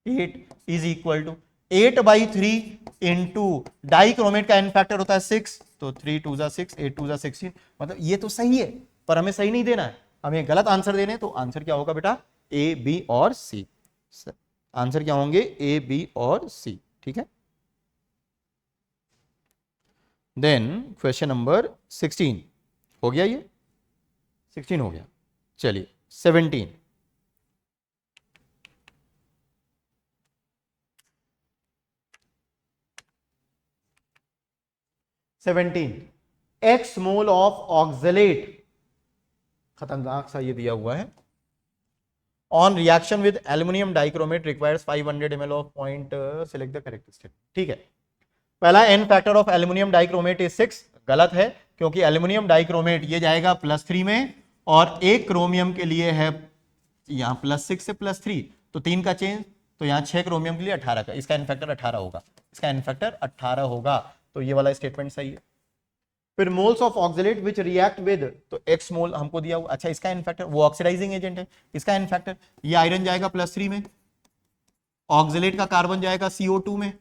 8 is equal to 8/3 into dichromate का एन फैक्टर होता है 6, तो 3 2 6, 8 2 16, मतलब ये तो सही है पर हमें सही नहीं देना है, हमें गलत आंसर देने, तो आंसर क्या होगा बेटा ए बी और सी, आंसर क्या होंगे ए बी और सी, ठीक है। देन क्वेश्चन नंबर 16 हो गया, ये 16 हो गया, चलिए 17। X मोल ऑफ ऑक्सलेट, खतरनाक सा ये दिया हुआ है, on reaction with aluminium dichromate requires 500 ml of point, select the correct step, ठीक है। पहला n factor of aluminium dichromate is 6, गलत है, क्योंकि एल्यूमिनियम डाइक्रोमेट ये जाएगा +3 में, और एक क्रोमियम के लिए है यहां +6 से +3, तो 3 का चेंज, तो यहां 6 क्रोमियम के लिए 18 का, इसका एन फैक्टर 18 होगा, इसका एन फैक्टर 18 होगा, तो ये वाला स्टेटमेंट सही है। फिर moles of oxalate which react with, तो x मोल हमको दिया हुआ, अच्छा इसका एन फैक्टर, वो ऑक्सीडाइजिंग एजेंट है, इसका एन फैक्टर, ये आयरन जाएगा +3 में, ऑक्सलेट का कार्बन जाएगा CO2 में,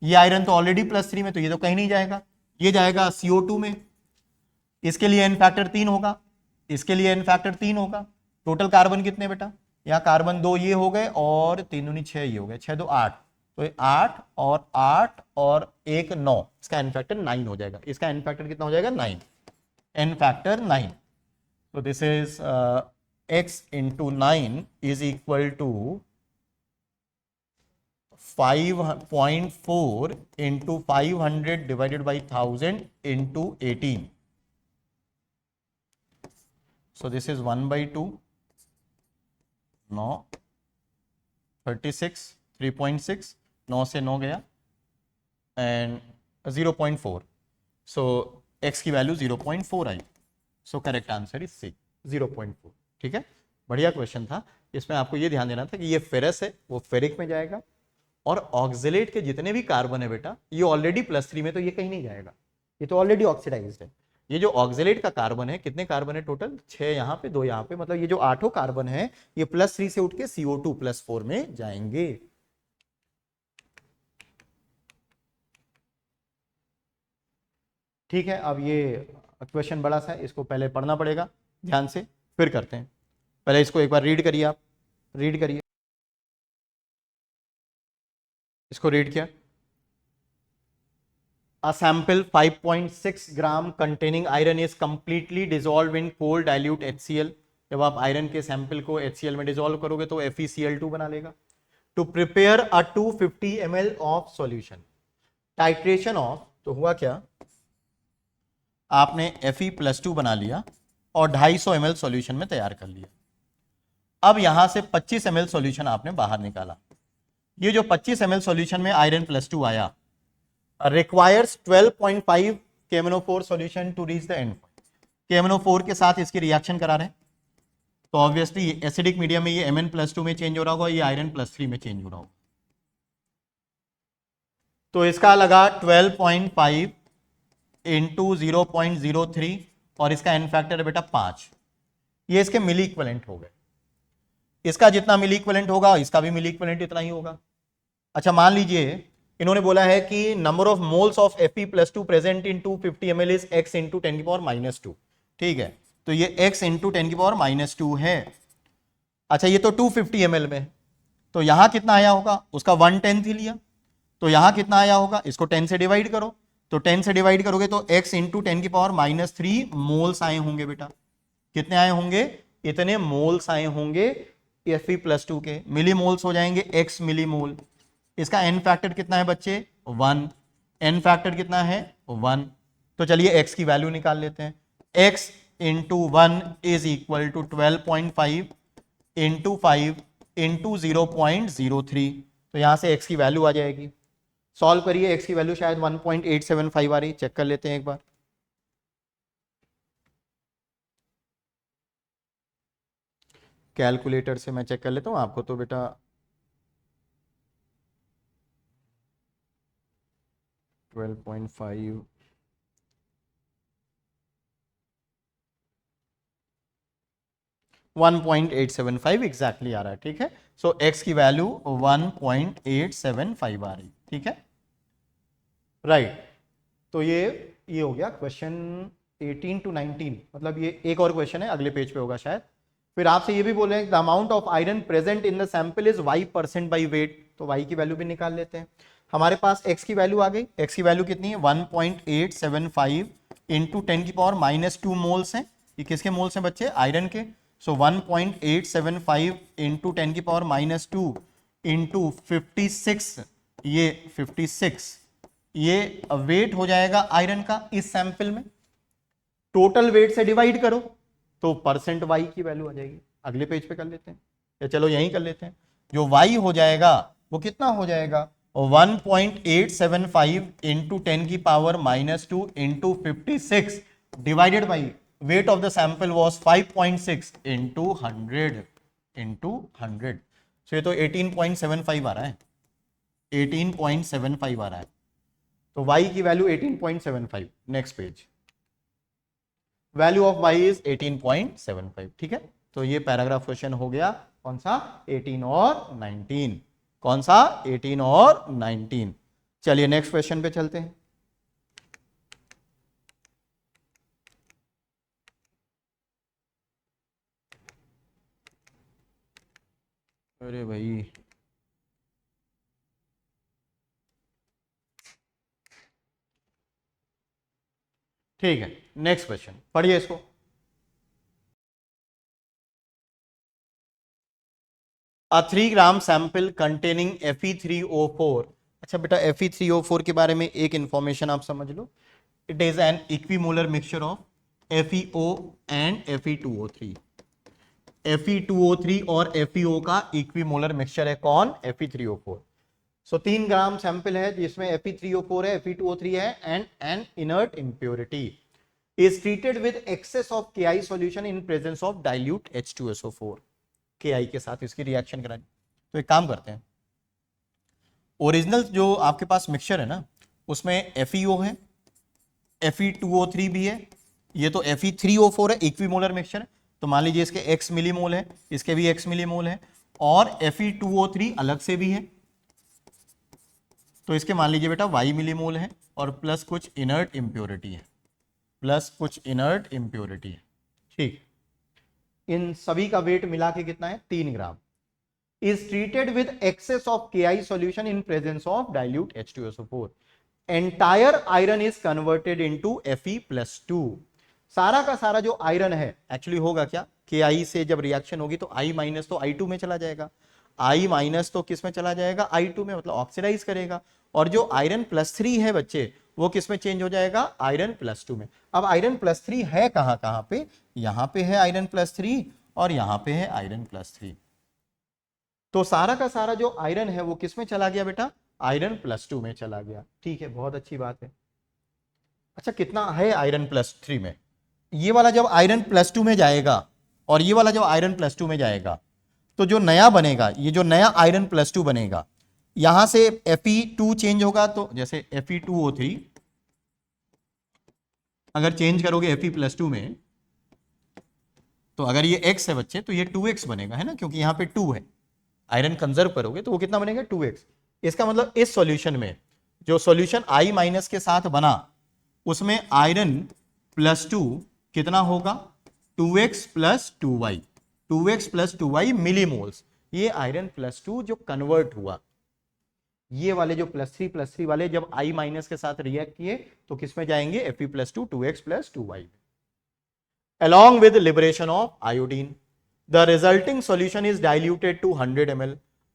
ये आयरन तो ऑलरेडी +3 में, तो ये तो कहीं नहीं जाएगा, ये जाएगा CO2 में, इसके लिए एन फैक्टर 3 होगा, इसके लिए एन फैक्टर 3 होगा, टोटल कार्बन कितने बेटा, यहाँ कार्बन 2 ये हो गए और 3 दूनी 6 ये हो गए, 6 2 8, तो 8 और 1 9, इसका एन फैक्टर 9 हो जाएगा, इसका एन फैक्टर कितना हो जाएगा 9, एन फैक्टर 9, तो this is x into 9 is equal to 5.4 into 500 divided by 1000 into 18, so this is 1/2, 9 36, 3.6, 9 से 9 गया एंड 0.4, सो x की वैल्यू 0.4 आई, so correct answer is C 0.4, ठीक है। बढ़िया क्वेश्चन था, इसमें आपको ये ध्यान देना था कि ये फेरस है, वो फेरिक में जाएगा, और ऑक्सलेट के जितने भी कार्बन है बेटा ये ऑलरेडी +3 में, तो ये कहीं नहीं जाएगा, ये तो ऑलरेडी ऑक्सीडाइज्ड है। ये जो ऑक्सलेट का कार्बन है, कितने कार्बन है टोटल, 6 यहाँ पे 2 यहाँ पे, मतलब ये जो 8 कार्बन है ये +3 से उठ के CO2 +4 में जाएंगे। ठीक है, अब ये क्वेश्चन बड़ा सा है, इसको पहले पढ़ना पड़ेगा ध्यान से, फिर करते हैं। पहले इसको एक बार रीड करिए, आप रीड करिए, इसको रीड किया। A sample 5.6 gram containing iron is completely dissolved in cold dilute HCl. जब आप आयरन के सैंपल को HCl में डिसॉल्व करोगे तो FeCl2 बना लेगा। To prepare a 250 ml of solution, titration of, तो हुआ क्या, आपने Fe+2 बना लिया और 250 ml सॉल्यूशन में तैयार कर लिया। अब यहां से 25 ml सॉल्यूशन आपने बाहर निकाला। ये जो 25 ml सॉल्यूशन में आयरन +2 आया, requires 12.5 KMnO4 solution to reach the end point. KMnO4 के साथ इसकी रिएक्शन करा रहे हैं, तो ऑब्वियसली एसिडिक मीडियम में ये Mn+2 में चेंज हो रहा होगा, ये आयरन +3 में चेंज हो रहा होगा, तो इसका लगा 12.5 इंटू 0.03 और इसका एन फैक्टर है बेटा 5, ये इसके मिली इक्विवेलेंट हो गए। इसका जितना मिली इक्विवेलेंट होगा इसका भी मिली इक्विवेलेंट इतना ही होगा। अच्छा मान लीजिए इन्होंने बोला है कि number of moles of Fe+2 present in 250 ml is x into 10⁻², ठीक है, तो ये x इंटू 10⁻²है। अच्छा ये तो 250 ml में, तो यहां कितना आया होगा, उसका 1/10 ही लिया, तो यहां कितना आया होगा, इसको 10 से डिवाइड करो, तो 10 से डिवाइड करोगे तो x इंटू 10⁻³ मोल्स आए होंगे बेटा, कितने आए होंगे, इतने मोल्स आए होंगे Fe+2 के, मिली मोल्स हो जाएंगे x मिली मोल, इसका n फैक्टर कितना है बच्चे 1, n फैक्टर कितना है 1। तो चलिए x की वैल्यू निकाल लेते हैं। x into 1 is equal to 12.5 into 5 into 0.03। तो यहां से x की वैल्यू आ जाएगी। सॉल्व करिए, x की वैल्यू शायद 1.875 आ रही, चेक कर लेते हैं एक बार। कैलकुलेटर से मैं चेक कर लेता हूं, आपको तो बेटा 12.5 1.875 एग्जैक्टली आ रहा है, ठीक है। सो x की वैल्यू 1.875 आ रही, ठीक है, राइट। तो ये हो गया क्वेश्चन 18 to 19, मतलब ये एक और क्वेश्चन है, अगले पेज पे होगा शायद। फिर आपसे ये भी बोल रहे हैं the amount of iron present in the sample is y% by wait. तो y की वैल्यू भी निकाल लेते हैं। हमारे पास x की वैल्यू आ गई। x की वैल्यू कितनी है 1.875 इंटू 10⁻⁻2 मोल्स है। ये किसके मोल्स हैं बच्चे, आयरन के। सो 1.875 इंटू 10⁻⁻2 इंटू 56, ये 56 ये वेट हो जाएगा आयरन का इस सैंपल में। टोटल वेट से डिवाइड करो तो परसेंट वाई की वैल्यू आ जाएगी। अगले पेज पे कर लेते हैं, या चलो यहीं कर लेते हैं। जो वाई हो जाएगा वो कितना हो जाएगा 1.875 into 10⁻⁻2 into 56 divided by weight of the sample was 5.6 into 100 into 100। सो ये तो 18.75 आ रहा है, 18.75 आ रहा है। तो y की value 18.75। Next page, value of y is 18.75, ठीक है। तो ये पैराग्राफ क्वेश्चन हो गया, कौन सा 18 और 19, कौन सा 18 और 19। चलिए नेक्स्ट क्वेश्चन पे चलते हैं। अरे भाई ठीक है, नेक्स्ट क्वेश्चन पढ़िए इसको। A 3 gram sample containing Fe3O4। अच्छा बेटा Fe3O4 के बारे में एक इंफॉर्मेशन आप समझ लो। It is an equimolar mixture of FeO and Fe2O3। Fe2O3 और FeO का इक्विमोलर मिक्सचर है कौन, Fe3O4। सो 3 ग्राम सैंपल है जिसमें Fe3O4 है, Fe2O3 है and N inert impurity is treated with excess of Ki solution in presence of dilute H2SO4। Ki के साथ इसकी रिएक्शन करानी। तो एक काम करते हैं, ओरिजिनल जो आपके पास मिक्सचर है ना उसमें FeO है, Fe2O3 भी है, ये तो Fe3O4 है, इक्विमोलर मिक्सचर है। तो मान लीजिए इसके x मिलीमोल है, इसके भी x मिलीमोल है, और Fe2O3 अलग से भी है, तो इसके मान लीजिए बेटा y मिलीमोल है और प्लस कुछ इनर्ट इम्प्योरिटी है, प्लस कुछ इनर्ट इम्प्योरिटी है, ठीक। इन सभी का वेट मिला के कितना है 3 gram. Is treated with excess of Ki solution in presence of dilute H2SO4। Entire iron is converted into Fe+2। सारा का सारा जो आयरन है एक्चुअली होगा क्या, Ki से जब रिएक्शन होगी तो I माइनस तो I2 में चला जाएगा, I माइनस तो किस में चला जाएगा I2 में, मतलब ऑक्सीडाइज करेगा। और जो आयरन +3 है बच्चे वो किस में चेंज हो जाएगा, आयरन +2 में। अब आयरन +3 है कहां कहां पे, यहां पे है आयरन +3 और यहां पे है आयरन +3। तो सारा का सारा जो आयरन है वो किस में चला गया बेटा, आयरन +2 में चला गया, ठीक है, बहुत अच्छी बात है। अच्छा कितना है आयरन +3 में, ये वाला जब आयरन +2 में जाएगा और ये वाला जब आयरन +2 में जाएगा तो जो नया बनेगा, ये जो नया आयरन +2 बनेगा, यहां से Fe2 चेंज होगा। तो जैसे Fe2O3 अगर चेंज करोगे Fe+2 में, तो अगर ये x है बच्चे तो ये 2x बनेगा, है ना, क्योंकि यहां पे 2 है। आयरन कंजर्व करोगे तो वो कितना बनेगा 2x। इसका मतलब इस सॉल्यूशन में जो सॉल्यूशन I माइनस के साथ बना उसमें आयरन +2 कितना होगा 2x + 2y, 2x + 2y millimoles. ये आयरन +2 जो कन्वर्ट हुआ, ये वाले जो +3 वाले जब I माइनस के साथ रिएक्ट किए तो किस में जाएंगे, Fe+2 2x + 2y। along with liberation of iodine, the resulting solution is diluted to 100 ml।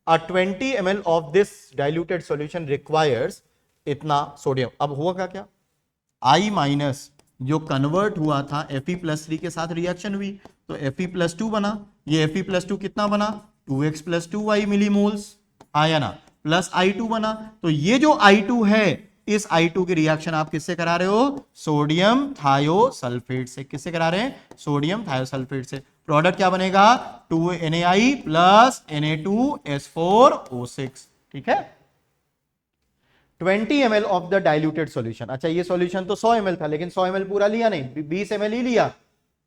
A 20 ml of this diluted solution requires इतना सोडियम। अब हुआ क्या, I माइनस जो कन्वर्ट हुआ था Fe+3 के साथ रिएक्शन हुई तो Fe+2 बना, ये Fe+2 कितना बना 2x+2y मिलीमोल्स आया ना, प्लस I2 बना, तो ये जो I2 है इस I2 की रिएक्शन आप किससे करा रहे हो, सोडियम थायोसल्फेट से। किससे करा रहे हैं, सोडियम थायोसल्फेट से। प्रोडक्ट क्या बनेगा 2NaI प्लस Na2S4O6। ठीक है, 20 ml of the diluted solution. अच्छा ये सॉल्यूशन तो 100 ml था, लेकिन 100 ml पूरा लिया नहीं, 20 ml ही लिया।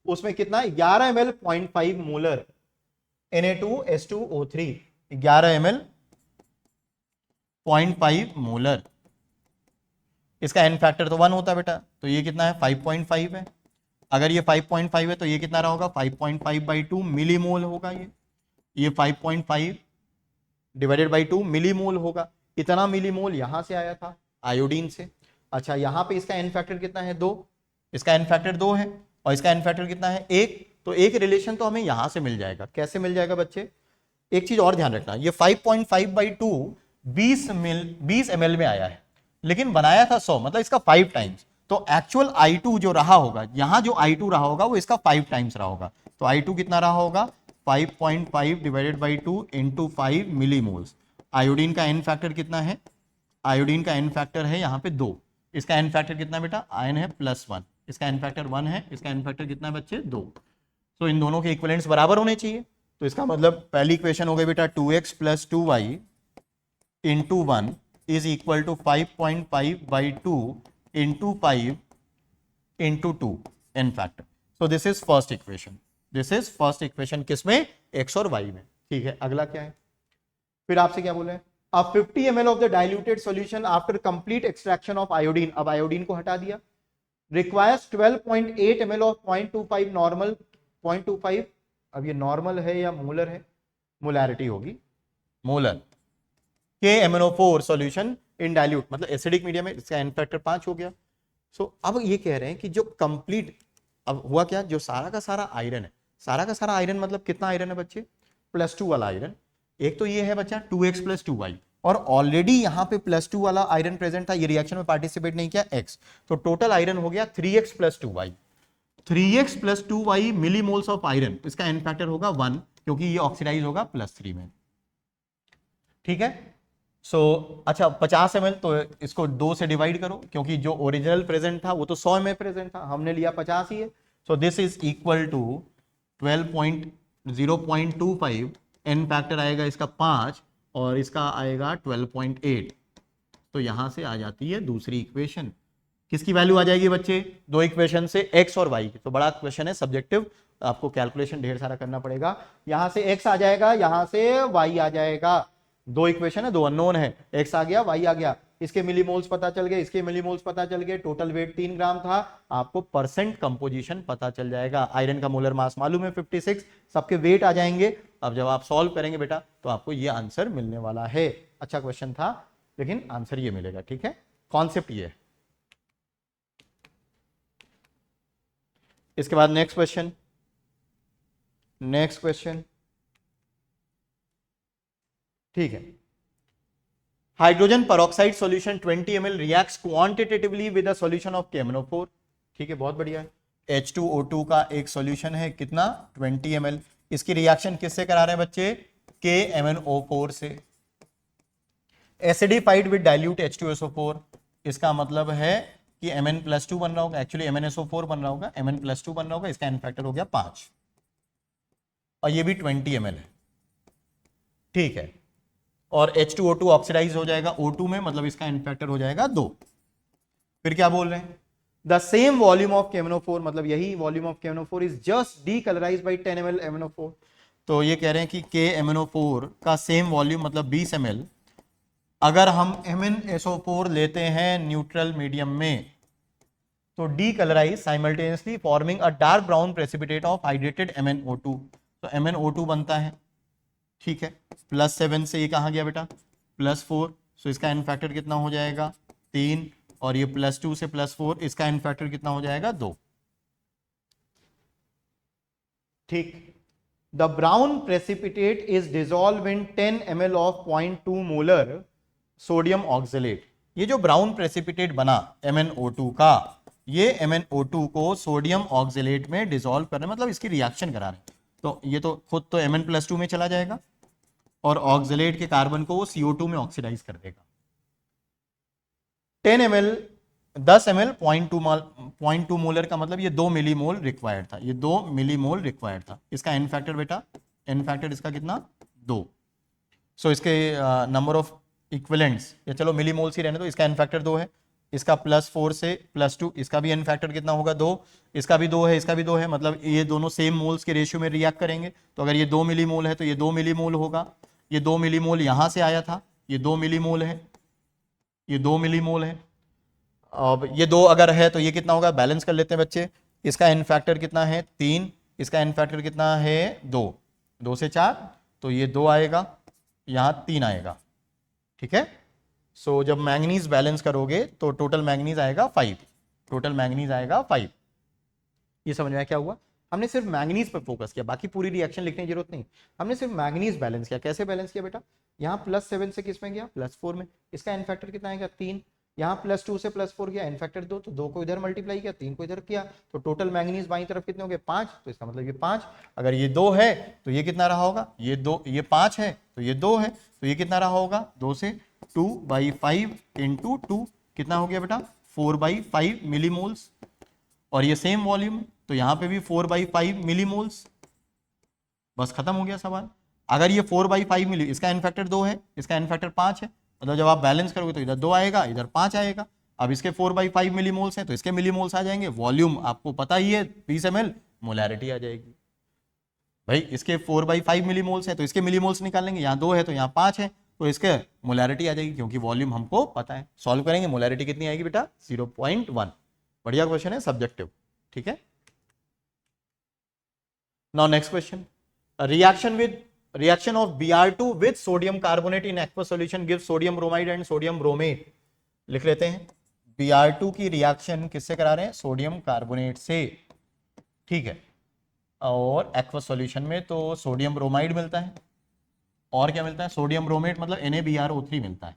उसमें कितना 11 ml 0.5 molar Na2S2O3, 11 ml 0.5 molar. इसका एन फैक्टर तो 1 होता है बेटा, तो ये कितना है 5.5 है। अगर ये 5.5 है तो ये कितना रहा होगा 5.5/2 मिलीमोल होगा। ये 5.5 डिवाइडेड बाई 2 मिलीमोल होगा। इतना मिलीमोल यहां से आया था आयोडीन से। अच्छा यहां पे इसका एन फैक्टर कितना है 2, इसका एन फैक्टर 2 है और इसका एन फैक्टर कितना है 1, तो एक रिलेशन तो हमें यहां से मिल जाएगा। कैसे मिल जाएगा बच्चे, एक चीज और ध्यान रखना, ये 5.5/2 20 ml में आया है, लेकिन बनाया था 100, मतलब इसका 5 टाइम्स। तो एक्चुअल I2 जो रहा होगा, यहां जो I2 रहा होगा वो इसका 5 टाइम्स रहा होगा। तो I2 कितना रहा होगा 5.5 divided by 2 into 5 millimoles. Iodine का एन फैक्टर कितना है, आयोडीन का एन फैक्टर है यहाँ पे 2, इसका एन फैक्टर कितना बेटा, आयन है +1, इसका एन फैक्टर 1 है, इसका एन फैक्टर कितना है बच्चे 2। तो इन दोनों के इक्विवेलेंट्स बराबर होने चाहिए। तो इसका मतलब पहली इक्वेशन हो गई बेटा 2x + 2y into 1 is equal to 5.5/2 into 5 into 2 n factor. So this is first equation, this is first equation किसमें, x और y में। ठीक है, अगला क्या है, फिर आपसे क्या बोल रहे हैं, अब 50 ml of the diluted solution after complete extraction of iodine, अब आयोडीन को हटा दिया, रिक्वायर्स 12.8 ml ऑफ 0.25 नॉर्मल 0.25। अब ये नॉर्मल है या मोलर है, मोलैरिटी होगी, molar KMnO4 solution in dilute, मतलब एसिडिक मीडियम में, इसका एन फैक्टर 5 हो गया। सो अब ये कह रहे हैं कि जो कंप्लीट, अब हुआ क्या, जो सारा का सारा आयरन है, सारा का सारा आयरन मतलब कितना आयरन है बच्चे, +2 वाला आयरन। एक तो ये है बच्चा 2x + 2y, और ऑलरेडी यहां पे +2 वाला आयरन प्रेजेंट था, ये रिएक्शन में पार्टिसिपेट नहीं किया x, तो टोटल आयरन हो गया 3x + 2y। 3x + 2y millimoles of iron, इसका एन फैक्टर होगा 1, क्योंकि ये ऑक्सीडाइज होगा +3 में। ठीक है, सो अच्छा 50 ml, तो इसको 2 से डिवाइड करो, क्योंकि जो ओरिजिनल प्रेजेंट था वो तो 100 में प्रेजेंट था, हमने लिया 50 ही है। So this is equal to 12.0.25, n factor आएगा इसका 5 और इसका आएगा 12.8। तो यहां से आ जाती है दूसरी इक्वेशन। किसकी वैल्यू आ जाएगी बच्चे, दो इक्वेशन से x और y की। तो बड़ा क्वेश्चन है, सब्जेक्टिव, आपको कैलकुलेशन ढेर सारा करना पड़ेगा। यहां से x आ जाएगा, यहां से y आ जाएगा, दो इक्वेशन है, दो अननोन है, x आ गया y आ गया, इसके मिलीमोल्स पता चल गए, इसके मिलीमोल्स पता चल गए, टोटल वेट 3 ग्राम था, आपको परसेंट कंपोजिशन पता चल जाएगा। आयरन का मोलर मास मालूम है 56, सबके वेट आ जाएंगे। अब जब आप सॉल्व करेंगे बेटा तो आपको ये आंसर मिलने वाला है। अच्छा क्वेश्चन था, लेकिन आंसर ये मिलेगा। ठीक है, कॉन्सेप्ट ये है। इसके बाद नेक्स्ट क्वेश्चन, नेक्स्ट क्वेश्चन, ठीक है, hydrogen peroxide solution 20 ml reacts quantitatively with a solution of KMnO4। ठीक है, बहुत बढ़िया है। H2O2 का एक सॉल्यूशन है कितना 20 ml, इसकी रिएक्शन किससे करा रहे हैं बच्चे, KMnO4 से। एसिडिफाइड विद डाइल्यूट H2SO4, इसका मतलब है कि Mn+2 बन रहा होगा, एक्चुअली MnSO4 बन रहा होगा, Mn+2 बन रहा होगा, इसका एन फैक्टर हो गया 5 और ये भी 20 ml है। ठीक है, और H2O2 ऑक्सीडाइज हो जाएगा O2 में, मतलब इसका एन फैक्टर हो जाएगा 2। फिर क्या बोल रहे हैं, the same volume of KMnO4, मतलब यही volume of KMnO4 is just decolourised by 10 ml MnO4। तो ये कह रहे हैं कि KMnO4 का सेम वॉल्यूम मतलब 20 ml, अगर हम MnSO4 लेते हैं न्यूट्रल मीडियम में तो decolourise simultaneously forming a dark brown precipitate of hydrated MnO2, तो MnO2 बनता है। ठीक है, +7 से ये कहां गया बेटा +4, सो इसका एन फैक्टर कितना हो जाएगा 3, और ये +2 से +4, इसका एन फैक्टर कितना हो जाएगा 2। ठीक, the brown precipitate is dissolve in 10 ml of 0.2 molar sodium oxalate. ये जो ब्राउन प्रेसिपिटेट बना MnO2 का, ये MnO2 को सोडियम ऑक्सलेट में डिसॉल्व करने, मतलब इसकी रिएक्शन करा रहे हैं। तो ये तो खुद तो Mn+2 में चला जाएगा और ऑक्सलेट के कार्बन को वो CO2 में ऑक्सीडाइज कर देगा। 10 ml 10 ml 0.2 मोलर का मतलब ये 2 मिलीमोल रिक्वायर्ड था, ये 2 मिलीमोल रिक्वायर्ड था। इसका एन फैक्टर बेटा, एन फैक्टर इसका कितना, 2। सो इसके नंबर ऑफ इक्विवेलेंट्स, या चलो मिलीमोल्स ही रहने दो, इसका एन फैक्टर 2 है, इसका +4 से +2, इसका भी एन फैक्टर कितना होगा, 2, इसका भी 2 है, इसका भी 2 है, मतलब ये दोनों सेम मोल्स के रेशियो में रिएक्ट करेंगे। तो अगर ये 2 मिलीमोल है तो ये 2 मिलीमोल होगा, ये 2 मिलीमोल यहां से आया था, ये 2 मिलीमोल है, ये 2 मिलीमोल है। अब ये 2 अगर है तो ये कितना होगा, बैलेंस कर लेते हैं बच्चे। इसका एन फैक्टर कितना है, 3, इसका एन फैक्टर कितना है, 2, 2 से 4, तो ये 2 आएगा, यहां 3 आएगा, ठीक है। सो जब मैंगनीज बैलेंस करोगे तो टोटल मैंगनीज आएगा 5, टोटल मैंगनीज आएगा 5। ये समझ में आया क्या हुआ? हमने सिर्फ मैंगनीज पर फोकस किया, बाकी पूरी रिएक्शन लिखने की जरूरत नहीं, हमने सिर्फ मैंगनीज बैलेंस किया। कैसे बैलेंस किया बेटा, यहाँ +7 से किस में गया, +4 में, इसका एन फैक्टर कितना आएगा, 3, यहाँ +2 से +4 गया, एन फैक्टर 2, तो 2 को इधर मल्टीप्लाई किया, 3 को इधर किया, तो टोटल मैंगनीज बाई तरफ कितने हो गए, 5, तो इसका मतलब ये 5। अगर ये 2 है तो ये कितना रहा होगा, ये 2, ये 5 है तो ये 2 है, तो ये कितना रहा होगा, 2 से 2/5 इंटू 2 कितना हो गया बेटा, 4/5 मिलीमोल्स। और ये सेम वॉल्यूम, तो यहां पे भी 4/5 मिलीमोल्स। बस खत्म हो गया सवाल। अगर ये 4/5 मिली, इसका एन फैक्टर 2 है, इसका एन फैक्टर 5 है, मतलब जब आप बैलेंस करोगे तो इधर 2 आएगा, इधर 5 आएगा। अब इसके 4/5 मिलीमोल्स हैं तो इसके मिलीमोल्स आ जाएंगे, वॉल्यूम आपको पता ही है 20 ml, मोलैरिटी आ जाएगी। भाई इसके 4/5 मिलीमोल्स है तो इसके मिलीमोल्स निकाल लेंगे, यहाँ 2 है तो यहाँ 5 है, तो इसके मोलैरिटी आ जाएगी, क्योंकि वॉल्यूम हमको पता है। सॉल्व करेंगे, मोलैरिटी कितनी आएगी बेटा, 0.1। बढ़िया क्वेश्चन है, सब्जेक्टिव, ठीक है। Now next question, reaction of Br2 with sodium carbonate in aqueous solution gives sodium bromide and sodium bromate। लिख लेते हैं, Br2 की रिएक्शन किससे करा रहे हैं, सोडियम कार्बोनेट से, ठीक है। और एक्वस सॉल्यूशन में तो सोडियम ब्रोमाइड मिलता है, और क्या मिलता है, सोडियम ब्रोमेट, मतलब NaBrO3 मिलता है।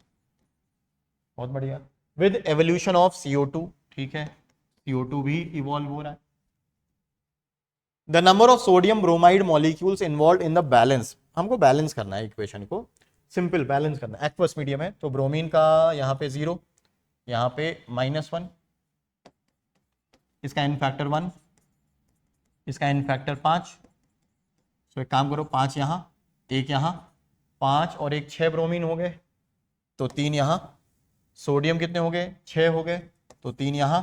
बहुत बढ़िया। विद एवोल्यूशन ऑफ CO2, ठीक है, CO2 भी इवॉल्व हो रहा है। The number of sodium bromide molecules involve in the balance, हमको बैलेंस करना है इक्वेशन को, सिंपल बैलेंस करना है। एक्वस मीडियम है तो ब्रोमीन का यहाँ पे 0, यहाँ पे -1, इसका एन फैक्टर 1, इसका एन फैक्टर 5। तो एक काम करो, 5 यहाँ, 1 यहाँ, 5 और 1 6 ब्रोमीन हो गए, तो 3 यहाँ। सोडियम कितने हो गए, 6 हो गए, तो 3 यहाँ।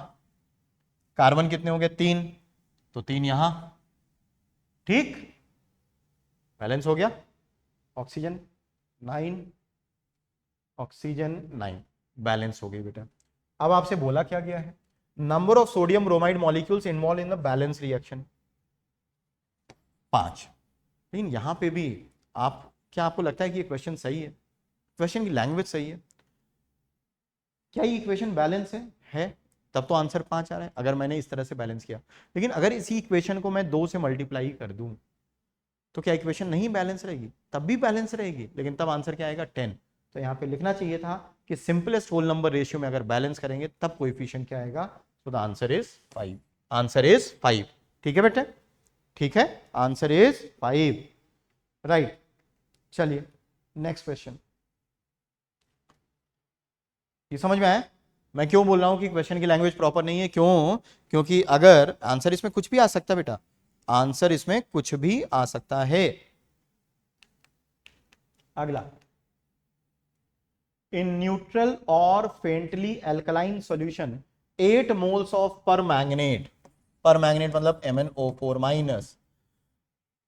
कार्बन कितने हो गए, 3, तो 3 यहाँ, ठीक, बैलेंस हो गया। ऑक्सीजन 9, ऑक्सीजन 9, बैलेंस हो गई बेटा। अब आपसे बोला क्या गया है, number of sodium bromide molecules involve in the balance reaction 5। लेकिन यहां पे भी आप, क्या आपको लगता है कि ये क्वेश्चन सही है, क्वेश्चन की लैंग्वेज सही है, क्या ये इक्वेशन बैलेंस है? तब तो आंसर 5 आ रहा है, अगर मैंने इस तरह से बैलेंस किया। लेकिन अगर इसी इक्वेशन को मैं 2 से मल्टीप्लाई कर दूं तो क्या इक्वेशन नहीं बैलेंस रहेगी? तब भी बैलेंस रहेगी, लेकिन तब आंसर क्या आएगा, 10। तो यहाँ पे लिखना चाहिए था कि सिंपलेस्ट होल नंबर रेशियो में अगर बैलेंस करेंगे तब कोएफिशिएंट क्या आएगा, तो the answer is 5। Answer is 5, ठीक है बेटे, ठीक है, आंसर इज 5, राइट। चलिए नेक्स्ट क्वेश्चन। ये समझ में आया मैं क्यों बोल रहा हूं कि क्वेश्चन की लैंग्वेज प्रॉपर नहीं है? क्यों? क्योंकि अगर आंसर इसमें कुछ भी आ सकता है बेटा, आंसर इसमें कुछ भी आ सकता है। अगला, इन न्यूट्रल और faintly alkaline solution 8 moles of permanganate, permanganate मतलब MnO4-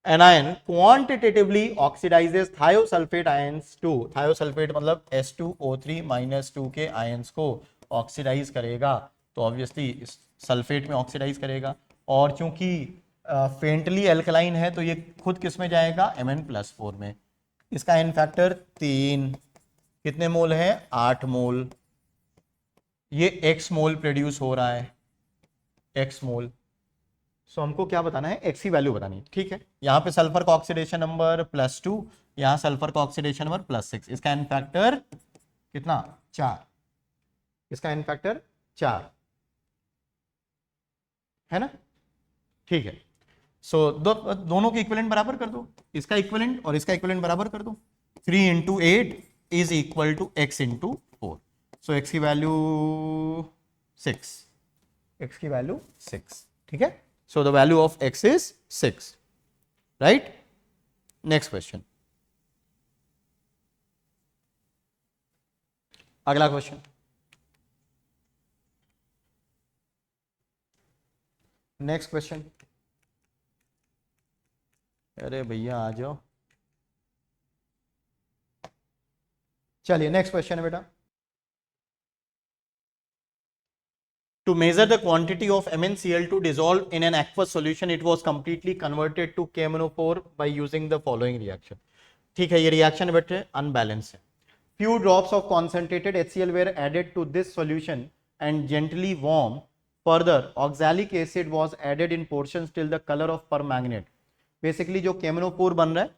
anion quantitatively oxidises thiosulphate ions to, thiosulphate मतलब H2O3- 2 के आयंस को ऑक्सीडाइज करेगा, तो ऑब्वियसली सल्फेट में ऑक्सीडाइज करेगा। और चूंकि फेंटली एल्कलाइन है तो ये खुद किस में जाएगा, Mn+4 में। इसका एन फैक्टर 3, कितने मोल है, 8 मोल। ये X मोल प्रोड्यूस हो रहा है, X मोल। सो हमको क्या बताना है, एक्स की वैल्यू बतानी है, ठीक है। यहाँ पे सल्फर का ऑक्सीडेशन नंबर +2, यहाँ सल्फर का ऑक्सीडेशन नंबर +6, इसका एन फैक्टर कितना, 4, इसका एन फैक्टर 4 है ना, ठीक है। सो दोनों के इक्विवेलेंट बराबर कर दो, इसका इक्विवेलेंट और इसका इक्विवेलेंट बराबर कर दो। 3 × 8 is equal to x × 4। So x की वैल्यू 6, x की वैल्यू 6, ठीक है। So the value of x is 6, right. Next question, अगला क्वेश्चन, नेक्स्ट क्वेश्चन। अरे भैया आ जाओ, चलिए नेक्स्ट क्वेश्चन है बेटा। To measure the quantity of MnCl2 dissolved in an aqueous solution, it was completely converted to KMnO4 by using the following reaction. ठीक है, ये रिएक्शन बेटे अनबैलेंस है। Few drops of concentrated HCl were added to this solution and gently warm. Further, oxalic acid was added in portions till the color of permanganate. Basically जो KMnO4 बन रहा है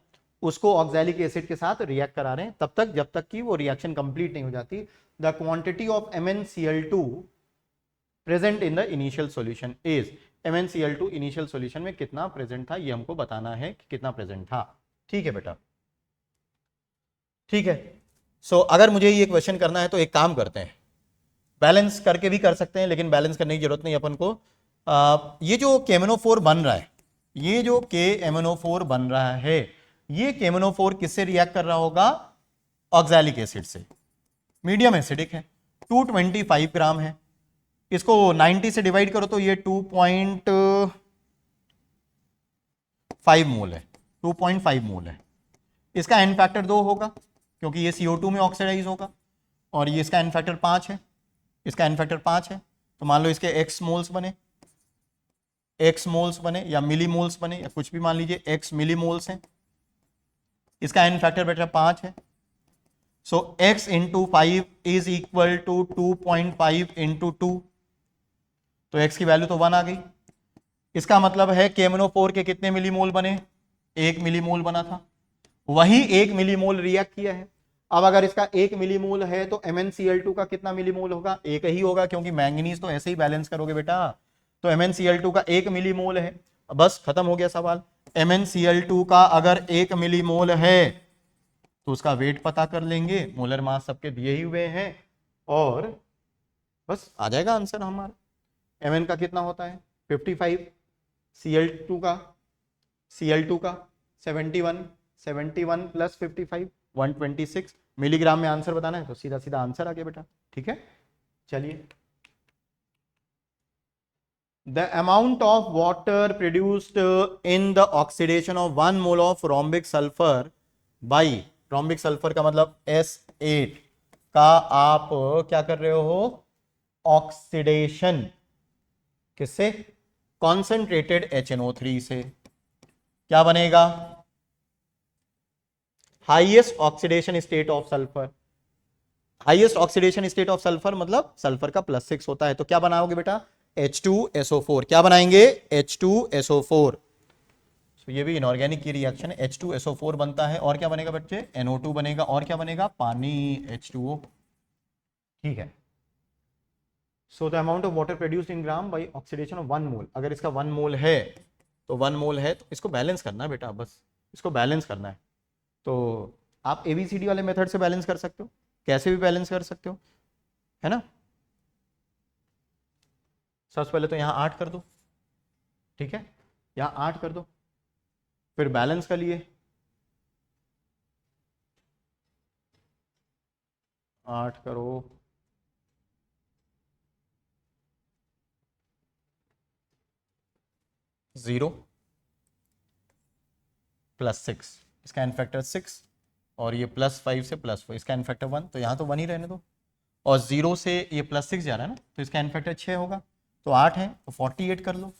उसको ऑक्सैलिक एसिड के साथ react करा रहे हैं तब तक जब तक कि वो रिएक्शन कंप्लीट नहीं हो जाती। The quantity of MnCl2 present in the initial solution is, MnCl2 initial solution में कितना प्रेजेंट था ये हमको बताना है कि कितना प्रेजेंट था, ठीक है बेटा, ठीक है। सो अगर मुझे ये क्वेश्चन करना है तो एक काम करते हैं, बैलेंस करके भी कर सकते हैं लेकिन बैलेंस करने की जरूरत नहीं अपन को। ये जो KMnO4 बन रहा है, ये जो KMnO4 बन रहा है, ये KMnO4 किससे रिएक्ट कर रहा होगा, ऑक्सैलिक एसिड से। मीडियम एसिडिक है, 225 ग्राम है, इसको 90 से डिवाइड करो तो ये 2.5 मोल है, 2.5 मोल है। इसका एन फैक्टर 2 होगा क्योंकि ये CO2 में ऑक्सीडाइज होगा, और ये इसका एन फैक्टर 5 है, इसका एन फैक्टर 5 है। तो मान लो इसके x मोल्स बने, x मोल्स बने या मिली मोल्स बने या कुछ भी मान लीजिए, x मिली मोल्स हैं, इसका एन फैक्टर बेटा 5 है। सो x × 5 इज इक्वल टू 2.5 × 2, तो x की वैल्यू तो 1 आ गई। इसका मतलब है KMnO4 के कितने मिलीमोल बने, 1 मिलीमोल बना था, वही 1 मिलीमोल रिएक्ट किया है। अब अगर इसका 1 मिलीमोल है तो MnCl2 का कितना मिलीमोल होगा, 1 ही होगा क्योंकि मैंगनीज तो ऐसे ही बैलेंस करोगे बेटा। तो MnCl2 का 1 मिलीमोल है, बस खत्म हो गया सवाल। MnCl2 का अगर 1 मिलीमोल है तो उसका वेट पता कर लेंगे, मोलर मास सबके दिए ही हुए हैं, और बस आ जाएगा आंसर हमारा। Mn का कितना होता है 55, Cl2 का 71 प्लस 55 126 मिलीग्राम में आंसर बताना है तो सीधा सीधा आंसर आ गया बेटा, ठीक है। चलिए, the amount of water produced in the oxidation of 1 mole of rhombic sulphur by, rhombic sulphur का मतलब S8 का आप क्या कर रहे हो, ऑक्सीडेशन किससे, कॉन्सेंट्रेटेड HNO3 से, क्या बनेगा, highest oxidation state of sulphur. Highest oxidation state of sulphur मतलब सल्फर का +6 होता है, तो क्या बनाओगे बेटा, H2SO4, क्या बनाएंगे, H2SO4। तो ये भी इनऑर्गेनिक की रिएक्शन है, H2SO4 बनता है, और क्या बनेगा बच्चे, NO2 बनेगा, और क्या बनेगा, पानी, H2O, ठीक है। So the amount of water produced in gram bye oxidation of 1 मोल, अगर इसका 1 मोल है तो 1 मोल है तो इसको बैलेंस करना है बेटा, बस इसको बैलेंस करना है। तो आप ABCD वाले मेथड से बैलेंस कर सकते हो, कैसे भी बैलेंस कर सकते हो, है ना। सबसे पहले तो यहाँ 8 कर दो, ठीक है, यहाँ 8 कर दो, फिर बैलेंस कर लिए 8 करो, जीरो +6, इसका एन फैक्टर 6, और ये +5 से +4, इसका एन फैक्टर 1, तो यहाँ तो 1 ही रहने दो, और 0 से ये +6 जा रहा है ना, तो इसका एन फैक्टर 6 होगा, तो 8 है तो 48 कर लो,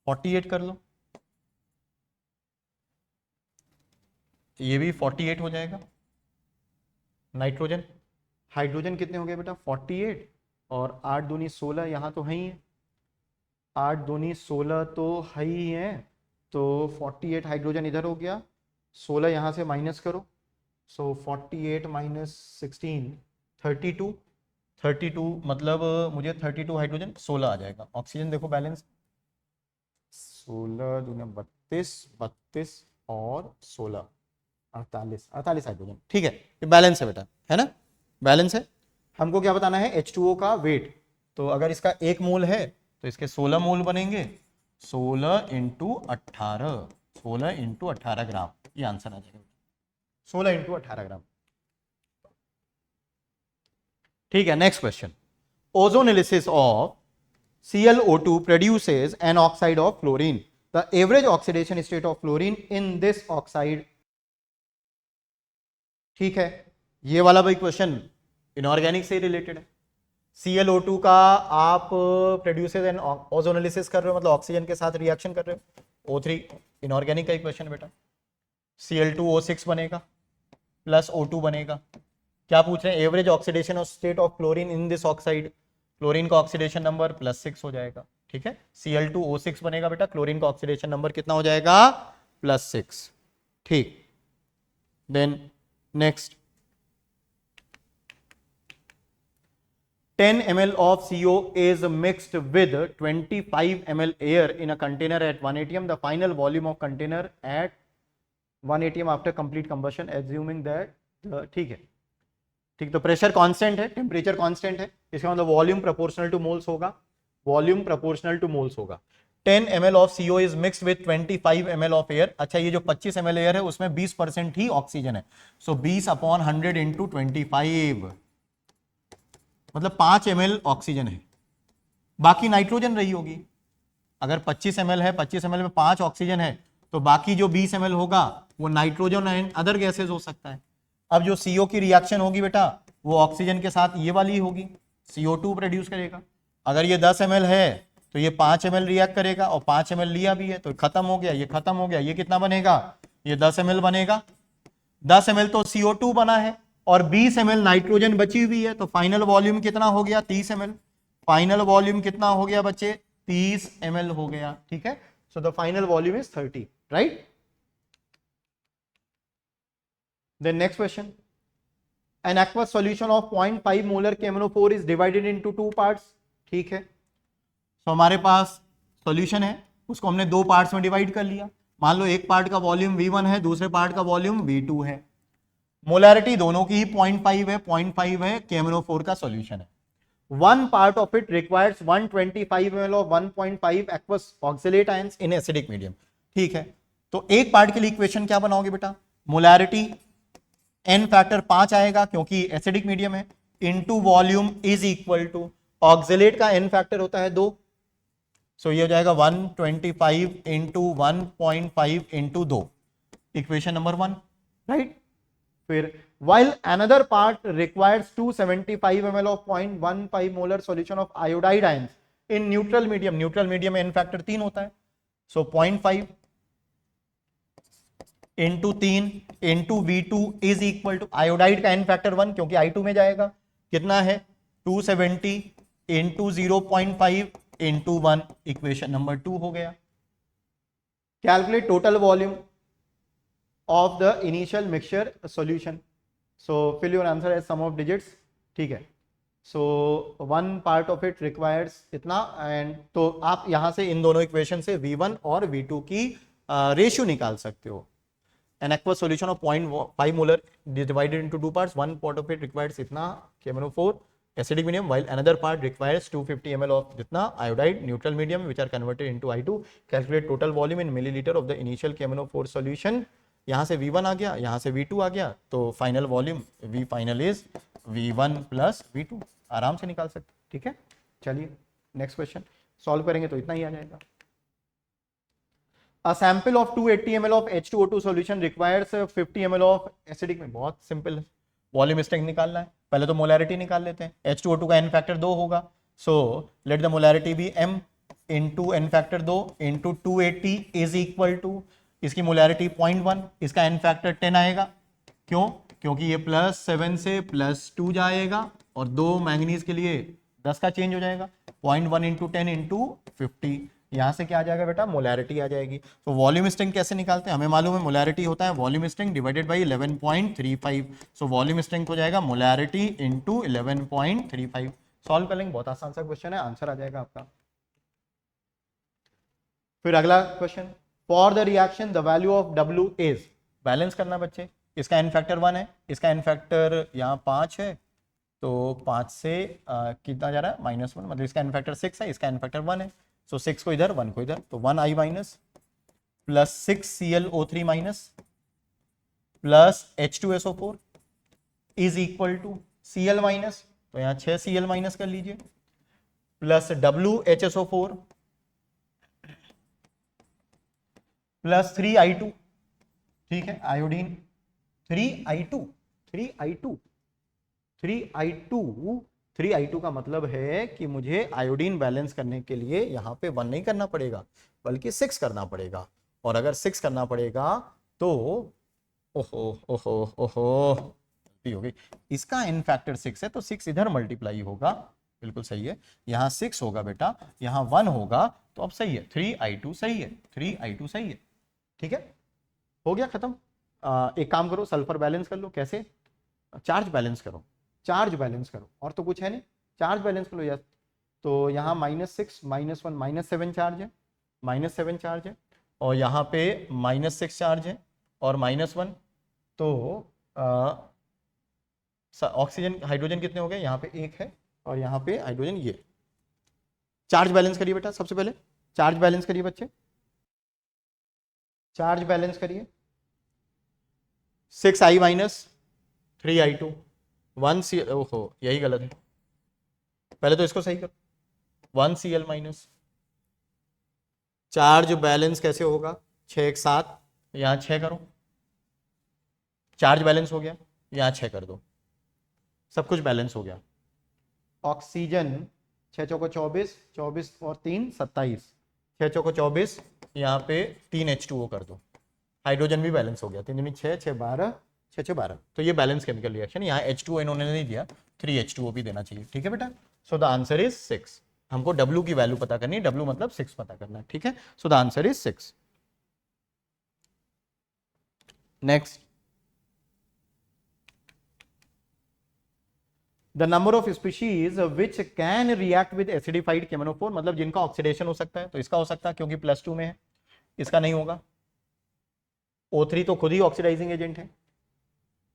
48 कर लो, ये भी 48 हो जाएगा। नाइट्रोजन, हाइड्रोजन कितने हो गए बेटा, 48, और 8 दूनी 16, यहाँ तो है ही है, 8 दूनी 16 तो है ही है, तो 48 हाइड्रोजन इधर हो गया, 16 यहाँ से माइनस करो, सो 48 माइनस 16 32, 32 मतलब मुझे 32 हाइड्रोजन 16 आ जाएगा। ऑक्सीजन देखो बैलेंस 16 दूना 32, 32 और 16 48, 48 हाइड्रोजन। ठीक है, ये बैलेंस है बेटा, है ना, बैलेंस है। हमको क्या बताना है, H2O का वेट। तो अगर इसका 1 मोल है तो इसके 16 मोल बनेंगे, 16 इंटू 18, 16 इंटू 18 ग्राम, ये आंसर आ जाएगा, 16 इंटू 18 ग्राम। ठीक है, next question. Ozonolysis of ClO2 produces an oxide of fluorine. The average oxidation state of fluorine in this oxide. ठीक है, ये वाला भाई क्वेश्चन इनऑर्गेनिक से रिलेटेड है। ClO2 का आप प्रोड्यूसेस एंड ओजोनेलिसिस कर रहे हो, मतलब ऑक्सीजन के साथ रिएक्शन कर रहे हो, O3 इनऑर्गेनिक का ही क्वेश्चन है बेटा। Cl2O6 बनेगा प्लस O2 बनेगा। क्या पूछ रहे हैं, average oxidation of state of chlorine in this oxide. Chlorine का ऑक्सीडेशन नंबर +6 हो जाएगा। ठीक है, Cl2O6 बनेगा बेटा, क्लोरीन का ऑक्सीडेशन नंबर कितना हो जाएगा, +6। ठीक, then next, 10 ml of CO is mixed with 25 ml air in a container at 1 atm. The final volume of container at 1 atm after complete combustion, assuming that ठीक है, ठीक, तो प्रेशर कांस्टेंट है, temperature constant है, इसका मतलब volume proportional two moles होगा, volume proportional two moles होगा। 10 ml of CO is mixed with 25 ml of air. अच्छा, ये जो 25 ml एयर है उसमें 20% ही ऑक्सीजन है, सो 20/100 इंटू 25, मतलब 5 ml ऑक्सीजन है, बाकी नाइट्रोजन रही होगी। अगर 25 ml है, 25 ml में 5 ऑक्सीजन है, तो बाकी जो 20 ml होगा वो नाइट्रोजन एंड अदर गैसेस हो सकता है। अब जो CO की रिएक्शन होगी बेटा, वो ऑक्सीजन के साथ ये वाली होगी, CO2 प्रोड्यूस करेगा। अगर ये 10 ml है तो ये 5 ml रिएक्ट करेगा, और 5 ml लिया भी है तो खत्म हो गया, ये खत्म हो गया, ये कितना बनेगा, ये 10 ml बनेगा। 10 ml तो CO2 बना है और 20 ml नाइट्रोजन बची हुई है, तो फाइनल वॉल्यूम कितना हो गया, 30 ml। फाइनल वॉल्यूम कितना हो गया बच्चे, 30 ml हो गया। ठीक है, so the final volume is 30, right. Then next question. An aqueous solution of 0.5 molar KMnO4 is divided into 2 parts. ठीक है, तो हमारे पास सॉल्यूशन है, उसको हमने 2 पार्ट्स में डिवाइड कर लिया। मान लो एक पार्ट का वॉल्यूम V1 है, दूसरे पार्ट का वॉल्यूम V2 है। मोलैरिटी दोनों की ही 0.5 है, 0.5 है, KMnO4 का सॉल्यूशन है। One part of it requires 125 ml of 1.5 aqueous oxalate ions in acidic medium. ठीक है, तो एक पार्ट के लिए इक्वेशन क्या बनाओगे बेटा, मोलैरिटी एन फैक्टर 5 आएगा क्योंकि एसिडिक मीडियम है, into volume is equal to, oxalate का एन फैक्टर होता है 2, सो ये हो जाएगा 125 into 1.5 into 2, equation number 1, right. फिर while another part requires 275 ml of 0.15 molar solution of iodide ions in neutral medium, neutral medium में n factor 3 होता है, so 0.5 into 3 into V2 is equal to, iodide का n factor 1 क्योंकि I2 में जाएगा, कितना है 270 इंटू 0.5 इंटू 1, इक्वेशन नंबर 2 हो गया। Calculate total volume of the initial mixture solution, so fill your answer as sum of digits. ठीक है, so one part of it requires इतना, एंड तो आप यहां से इन दोनों इक्वेशन से V1 और V2 की रेशियो निकाल सकते हो। An aqueous solution of 0.5 molar divided into 2 parts. One part of it requires itna KMnO4 acidic medium, while another part requires 250 ml of jitna iodide neutral medium, which are converted into I2. Calculate total volume in milliliter of the initial KMnO4 solution. यहाँ से V1 आ गया, यहाँ से V2 आ गया, तो final volume V final is V1 plus V2, आराम से निकाल सकते। ठीक है, चलिए नेक्स्ट क्वेश्चन सॉल्व करेंगे तो इतना ही आ जाएगा। A sample of 280 ml of H2O2 solution requires 50 ml of acidic में, बहुत सिंपल है, वॉल्यूम स्ट्रेंथ निकालना है। पहले तो मोलैरिटी निकाल लेते हैं, H2O2 का n फैक्टर 2 होगा, so let the molarity be m into n factor 2 into 280 is equal to, इसकी मोलैरिटी 0.1, इसका n फैक्टर 10 आएगा, क्यों, क्योंकि ये +7 से +2 जाएगा और 2 मैंगनीज के लिए 10 का चेंज हो जाएगा, 0.1 इंटू 10 इंटू 50, यहां से क्या आ जाएगा बेटा, मोलैरिटी आ जाएगी। तो वॉल्यूम स्ट्रेंथ कैसे निकालते हैं, हमें मालूम है मोलैरिटी होता है volume strength divided by 11.35। So volume strength हो जाएगा मोलैरिटी इंटू 11.35। सॉल्व कर लेंगे, बहुत आसान सा क्वेश्चन है, आंसर आ जाएगा आपका। फिर अगला question, for the reaction the value of W is, balance करना बच्चे, इसका एन फैक्टर 1 है, इसका एन फैक्टर यहाँ 5 है, तो 5 से कितना जा रहा है, -1, मतलब इसका एन फैक्टर 6 है, इसका एन फैक्टर 1 है। सो 6 को इधर, 1 को इधर, तो 1I minus plus 6ClO3 minus plus H2SO4 is equal to Cl minus, तो यहाँ 6Cl माइनस कर लीजिए, प्लस WHSO4 प्लस 3I2, ठीक है, iodine 3I2 3I2 3I2 3I2 का मतलब है कि मुझे आयोडीन बैलेंस करने के लिए यहाँ पे 1 नहीं करना पड़ेगा बल्कि 6 करना पड़ेगा, और अगर 6 करना पड़ेगा तो ओहो ओहो ओहो गलती हो गई, इसका एन फैक्टर 6 है तो 6 इधर मल्टीप्लाई होगा, बिल्कुल सही है, यहाँ 6 होगा बेटा, यहाँ 1 होगा, तो अब सही है, 3I2 सही है, 3I2 सही है, ठीक है, हो गया खत्म। एक काम करो, सल्फर बैलेंस कर लो, कैसे, चार्ज बैलेंस करो, चार्ज बैलेंस करो, और तो कुछ है नहीं, चार्ज बैलेंस कर लो यार। तो यहाँ -6 -1 -7 चार्ज है, -7 चार्ज है, और यहाँ पे -6 चार्ज है और -1, तो ऑक्सीजन हाइड्रोजन कितने हो गए, यहाँ पे 1 है और यहाँ पे हाइड्रोजन ये। चार्ज बैलेंस करिए बेटा, सबसे पहले चार्ज बैलेंस करिए बच्चे, चार्ज बैलेंस करिए, 6I माइनस 3I2 1 ओहो यही गलत है, पहले तो इसको सही करो, 1Cl माइनस, चार्ज बैलेंस कैसे होगा, 6 1 7, यहाँ 6 करो, चार्ज बैलेंस हो गया, यहाँ 6 कर दो, सब कुछ बैलेंस हो गया। ऑक्सीजन 6 चौको 24, 24 और 3 27, 6 चौको 24, यहाँ पे 3 H2O कर दो, हाइड्रोजन भी बैलेंस हो गया, 3 दूनी 6 6 12 6 6 12, तो ये बैलेंस केमिकल रिएक्शन, यहाँ H2O इन्होंने नहीं दिया, 3H2O भी देना चाहिए, ठीक है बेटा। सो द आंसर इज 6, हमको W की वैल्यू पता करनी है, W मतलब 6 पता करना है, ठीक है, so the answer is 6। Next, the number of species which can react with acidified KMnO4, मतलब जिनका ऑक्सीडेशन हो सकता है, तो इसका हो सकता है क्योंकि +2 में है, इसका नहीं होगा, O3 तो खुद ही ऑक्सीडाइजिंग एजेंट है,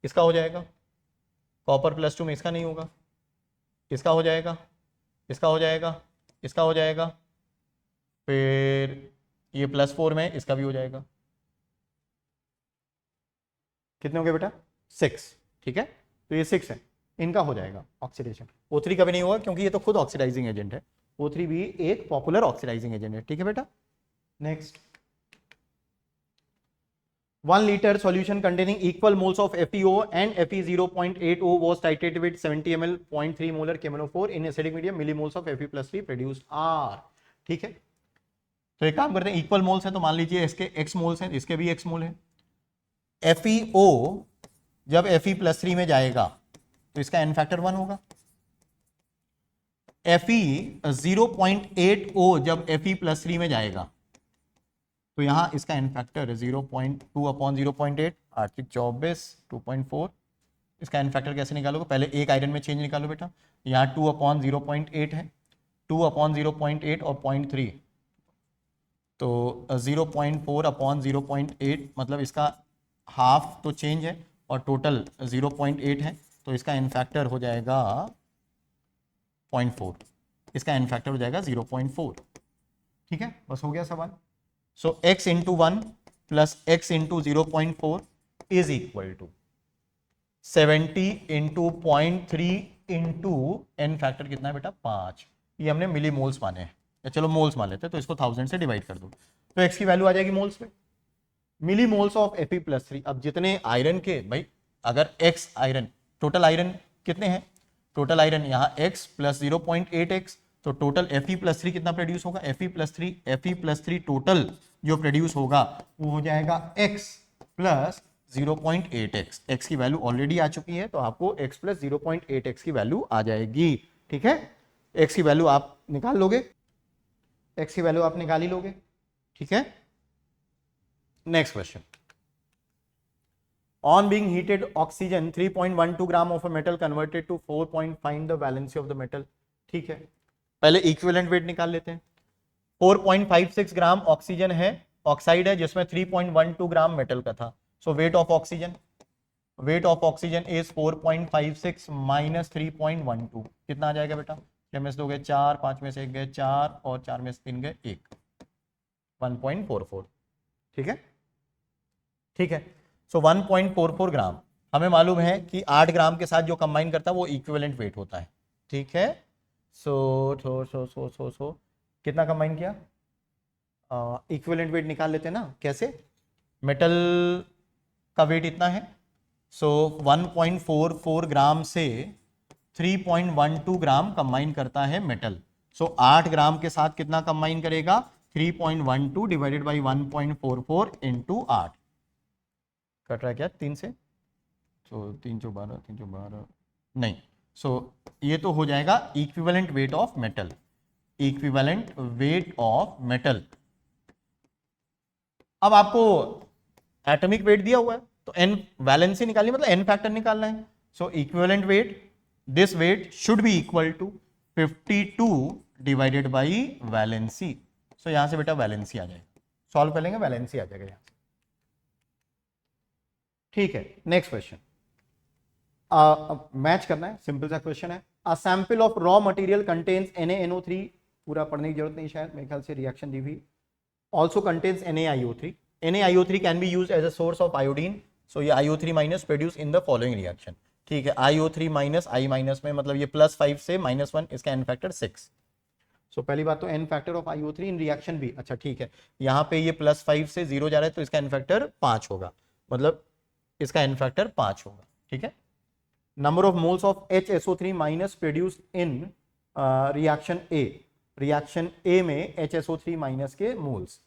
इसका हो जाएगा, कॉपर +2 में इसका नहीं होगा, इसका हो जाएगा, इसका हो जाएगा, इसका हो जाएगा, फिर ये +4 में इसका भी हो जाएगा, कितने हो गए बेटा, 6, ठीक है, तो ये 6 है, इनका हो जाएगा ऑक्सीडेशन। O3 का भी नहीं होगा क्योंकि ये तो खुद ऑक्सीडाइजिंग एजेंट है, O3 भी एक पॉपुलर ऑक्सीडाइजिंग एजेंट है, ठीक है बेटा। Next, 1 liter solution containing equal moles of FeO and Fe0.80 was titrated with 70 ml 0.3 molar KMnO4 in acidic medium, millimoles of Fe+3 produced are, ठीक है, तो एक काम करते हैं, इक्वल मोल्स है तो मान लीजिए इसके x मोल्स हैं, इसके भी x मोल है, FeO जब Fe+3 में जाएगा तो इसका n फैक्टर 1 होगा, Fe0.80 जब Fe+3 में जाएगा तो यहाँ इसका एन फैक्टर 0.2/0.8, 8 24 2.4, इसका एन फैक्टर कैसे निकालोगे, पहले एक आयरन में चेंज निकालो बेटा, यहाँ 2/0.8 है, 2/0.8 और 0.3, तो 0.4/0.8, मतलब इसका हाफ तो चेंज है और टोटल 0.8 है, तो इसका एन फैक्टर हो जाएगा 0.4, इसका एन फैक्टर हो जाएगा 0.4, ठीक है, बस हो गया सवाल। So x into 1 plus x into 0.4 is equal to 70 into 0.3 into n factor कितना है बेटा 5, ये हमने मिली मोल्स माने हैं, या चलो मोल्स मान लेते हैं, तो इसको 1000 से डिवाइड कर दो, तो x की वैल्यू आ जाएगी मोल्स पे, मिली मोल्स ऑफ Fe+3। अब जितने आयरन के भाई, अगर x आयरन, टोटल आयरन कितने हैं, टोटल आयरन यहाँ x प्लस 0.8x, तो टोटल Fe+3 कितना प्रोड्यूस होगा, Fe+3 टोटल जो प्रोड्यूस होगा वो हो जाएगा x प्लस 0.8x, x की वैल्यू ऑलरेडी आ चुकी है तो आपको x प्लस 0.8x की वैल्यू आ जाएगी, ठीक है। एक्स की वैल्यू आप निकाल लोगे, एक्स की वैल्यू आप निकाल ही लोगे, ठीक है। Next question, on being heated oxygen 3.12 gram of a metal converted to 4 point, find the valency of the metal, ठीक है। पहले इक्विवेलेंट वेट निकाल लेते हैं। 4.56 ग्राम ऑक्सीजन है, ऑक्साइड है, जिसमें 3.12 ग्राम मेटल का था। So weight of oxygen, weight of oxygen is 4.56 minus 3.12, कितना आ जाएगा बेटा? 6 में से 2 गए 4, 5 में से 1 गए 4 और 4 में से 3 गए 1, 1.44, ठीक है, ठीक है। सो 1.44 ग्राम हमें मालूम है कि 8 ग्राम के साथ जो कंबाइन करता है वो इक्विवेलेंट वेट होता है, ठीक है। सो कितना कंबाइन किया? इक्विवेलेंट वेट निकाल लेते हैं ना, कैसे? मेटल का वेट इतना है, सो 1.44 ग्राम से 3.12 ग्राम कंबाइन करता है मेटल। सो 8 ग्राम के साथ कितना कंबाइन करेगा? 3.12 डिवाइडेड बाई 1.44 इंटू 8, कट रहा है क्या 3 से? तो 3 चौ 12, 3 चौ 12 नहीं, सो ये तो हो जाएगा equivalent weight of metal, equivalent weight of metal. अब आपको एटॉमिक वेट दिया हुआ है तो एन वैलेंसी निकालनी, मतलब एन फैक्टर निकालना है। So equivalent weight, this weight should be equal to 52 divided by valency. So यहां से बेटा वैलेंसी आ जाएगा, सॉल्व कर लेंगे, वैलेंसी आ जाएगा यहां से, ठीक है। नेक्स्ट क्वेश्चन, मैच करना है, सिंपल सा क्वेश्चन है। A sample of raw material contains NaNO3, पूरा पढ़ने की जरूरत नहीं शायद, मेरे ख्याल से रिएक्शन दी हुई, also contains NaIO3, NaIO3 can be use as a source of iodine. So ये IO3 minus produce in the following reaction, ठीक है। IO3 माइनस I माइनस में मतलब ये +5 से -1, इसका एन फैक्टर 6। सो पहली बात तो n factor of IO3 in reaction भी, अच्छा ठीक है, यहाँ पे ये +5 से 0 जा रहा है तो इसका एन फैक्टर 5 होगा, मतलब इसका एन फैक्टर 5 होगा, ठीक है। Number of moles of HSO3 minus produced in reaction A, reaction A में HSO3 माइनस के मोल्स।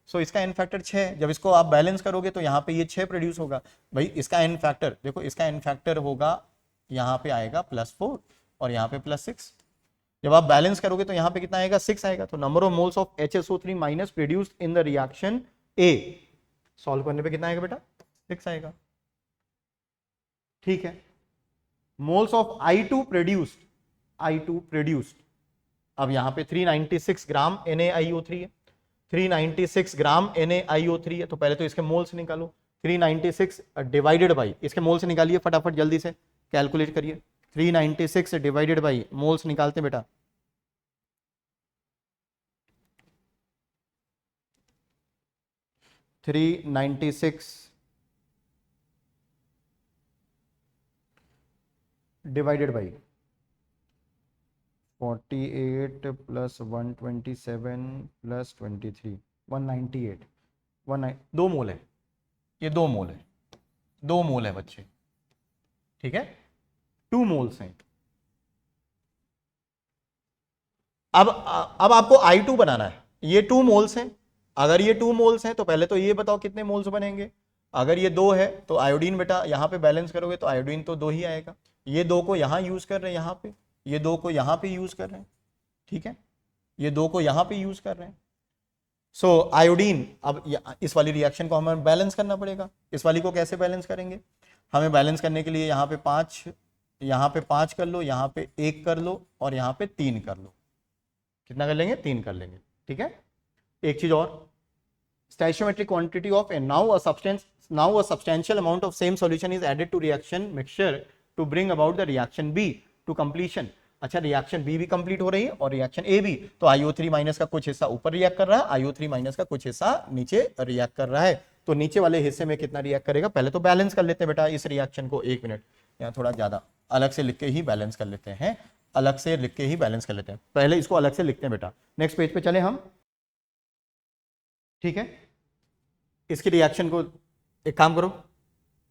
सो इसका एन फैक्टर 6, जब इसको आप बैलेंस करोगे तो यहाँ पे ये 6 प्रोड्यूस होगा। भाई इसका एन फैक्टर देखो, इसका एन फैक्टर होगा, यहाँ पे आएगा +4 और यहाँ पे +6, जब आप बैलेंस करोगे तो यहाँ पे कितना आएगा? 6 आएगा। तो number of moles of HSO3 minus produced in the reaction A, solve करने पे कितना आएगा बेटा? 6 आएगा, ठीक है। Moles of I2 produced, I2 produced, अब यहां पे 396 ग्राम NaIO3 है, 396 ग्राम NaIO3 है, तो पहले तो इसके मोल्स निकालो, 396 डिवाइडेड बाई, इसके मोल्स निकालिए फटाफट जल्दी से कैलकुलेट करिए, 396 डिवाइडेड बाई मोल्स निकालते बेटा, three 96 divided by 48 plus 127 plus 23, 198, 2 मोल है, ये 2 मोल है, 2 मोल है बच्चे, ठीक है, 2 मोल्स हैं। अब आपको I2 बनाना है, ये 2 मोल्स हैं, अगर ये 2 मोल्स हैं तो पहले तो ये बताओ कितने मोल्स बनेंगे। अगर ये 2 है तो आयोडीन बेटा यहाँ पे बैलेंस करोगे तो आयोडीन तो 2 ही आएगा, ये 2 को यहाँ यूज कर रहे हैं, यहाँ पे ये 2 को यहाँ पे यूज कर रहे हैं, ठीक है, ये 2 को यहाँ पे यूज कर रहे हैं। सो आयोडीन, अब इस वाली रिएक्शन को हमें बैलेंस करना पड़ेगा, इस वाली को कैसे बैलेंस करेंगे? हमें बैलेंस करने के लिए यहाँ पे 5, यहाँ पे 5 कर लो, यहाँ पे 1 कर लो और यहाँ पे 3 कर लो, कितना कर लेंगे? 3 कर लेंगे, ठीक है। एक चीज और, stoichiometric quantity of N, now a substantial amount of same solution is added to reaction mixture to bring about the reaction B to completion। अच्छा, रिएक्शन बी भी कंप्लीट हो रही है और रिएक्शन ए भी, तो IO3 माइनस का कुछ हिस्सा ऊपर रिएक्ट कर रहा है, IO3 माइनस का कुछ हिस्सा नीचे रिएक्ट कर रहा है, तो नीचे वाले हिस्से में कितना रिएक्ट करेगा? पहले तो बैलेंस कर लेते हैं बेटा इस रिएक्शन को, 1 मिनट, यहाँ थोड़ा ज्यादा अलग से लिख के ही बैलेंस कर लेते हैं, अलग से लिख के ही बैलेंस कर लेते हैं, पहले इसको अलग से लिखते हैं बेटा। नेक्स्ट पेज पे चले हम, ठीक है। इसकी रिएक्शन को एक काम करो,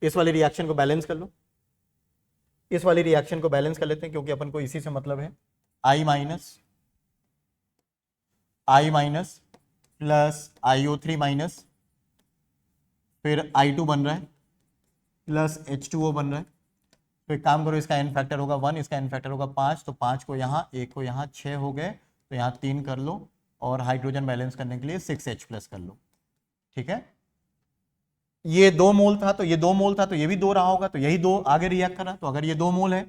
इस वाली रिएक्शन को बैलेंस कर लो, इस वाली रिएक्शन को बैलेंस कर लेते हैं क्योंकि अपन को इसी से मतलब है। I minus plus IO3 minus, फिर I2 बन रहा है प्लस H2O बन रहा है, तो एक काम करो, इसका एन फैक्टर होगा 1, इसका एन फैक्टर होगा 5, तो 5 को यहाँ, 1 को यहाँ, 6 हो गए, तो यहाँ 3 कर लो और हाइड्रोजन बैलेंस करने के लिए 6H प्लस कर लो। ठीक है, ये 2 मोल था तो ये 2 मोल था, तो ये भी 2 रहा होगा, तो यही 2 आगे रिएक्ट करा, तो अगर ये 2 मोल है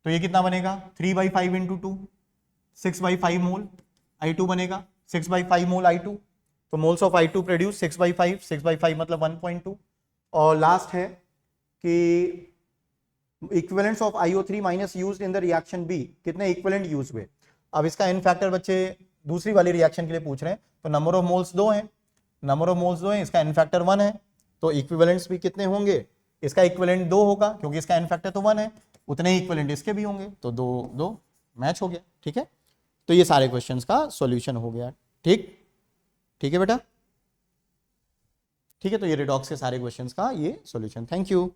तो ये कितना बनेगा 3/5 इंटू 2, 6/5 मोल I2 बनेगा, 6/5 मोल I2, तो मोल्स ऑफ I2 प्रोड्यूस 6/5, 6/5 मतलब 1.2। और लास्ट है कि equivalents of IO3 minus used in the reaction be, कितने इक्विवेलेंट यूज हुए। अब इसका एन फैक्टर बच्चे दूसरी वाली रिएक्शन के लिए पूछ रहे हैं, तो नंबर ऑफ मोल्स 2 हैं, नंबर ऑफ मोल्स 2 हैं, इसका एन फैक्टर 1 है, तो इक्विवेलेंट्स भी कितने होंगे, इसका इक्विवेलेंट 2 होगा क्योंकि इसका एन फैक्टर तो 1 है, उतने ही इक्विवेलेंट इसके भी होंगे, तो 2 2 मैच हो गया। ठीक है, तो ये सारे क्वेश्चंस का सॉल्यूशन हो गया। ठीक, ठीक है बेटा, ठीक है, तो ये रिडॉक्स के सारे क्वेश्चंस का ये सॉल्यूशन। Thank you.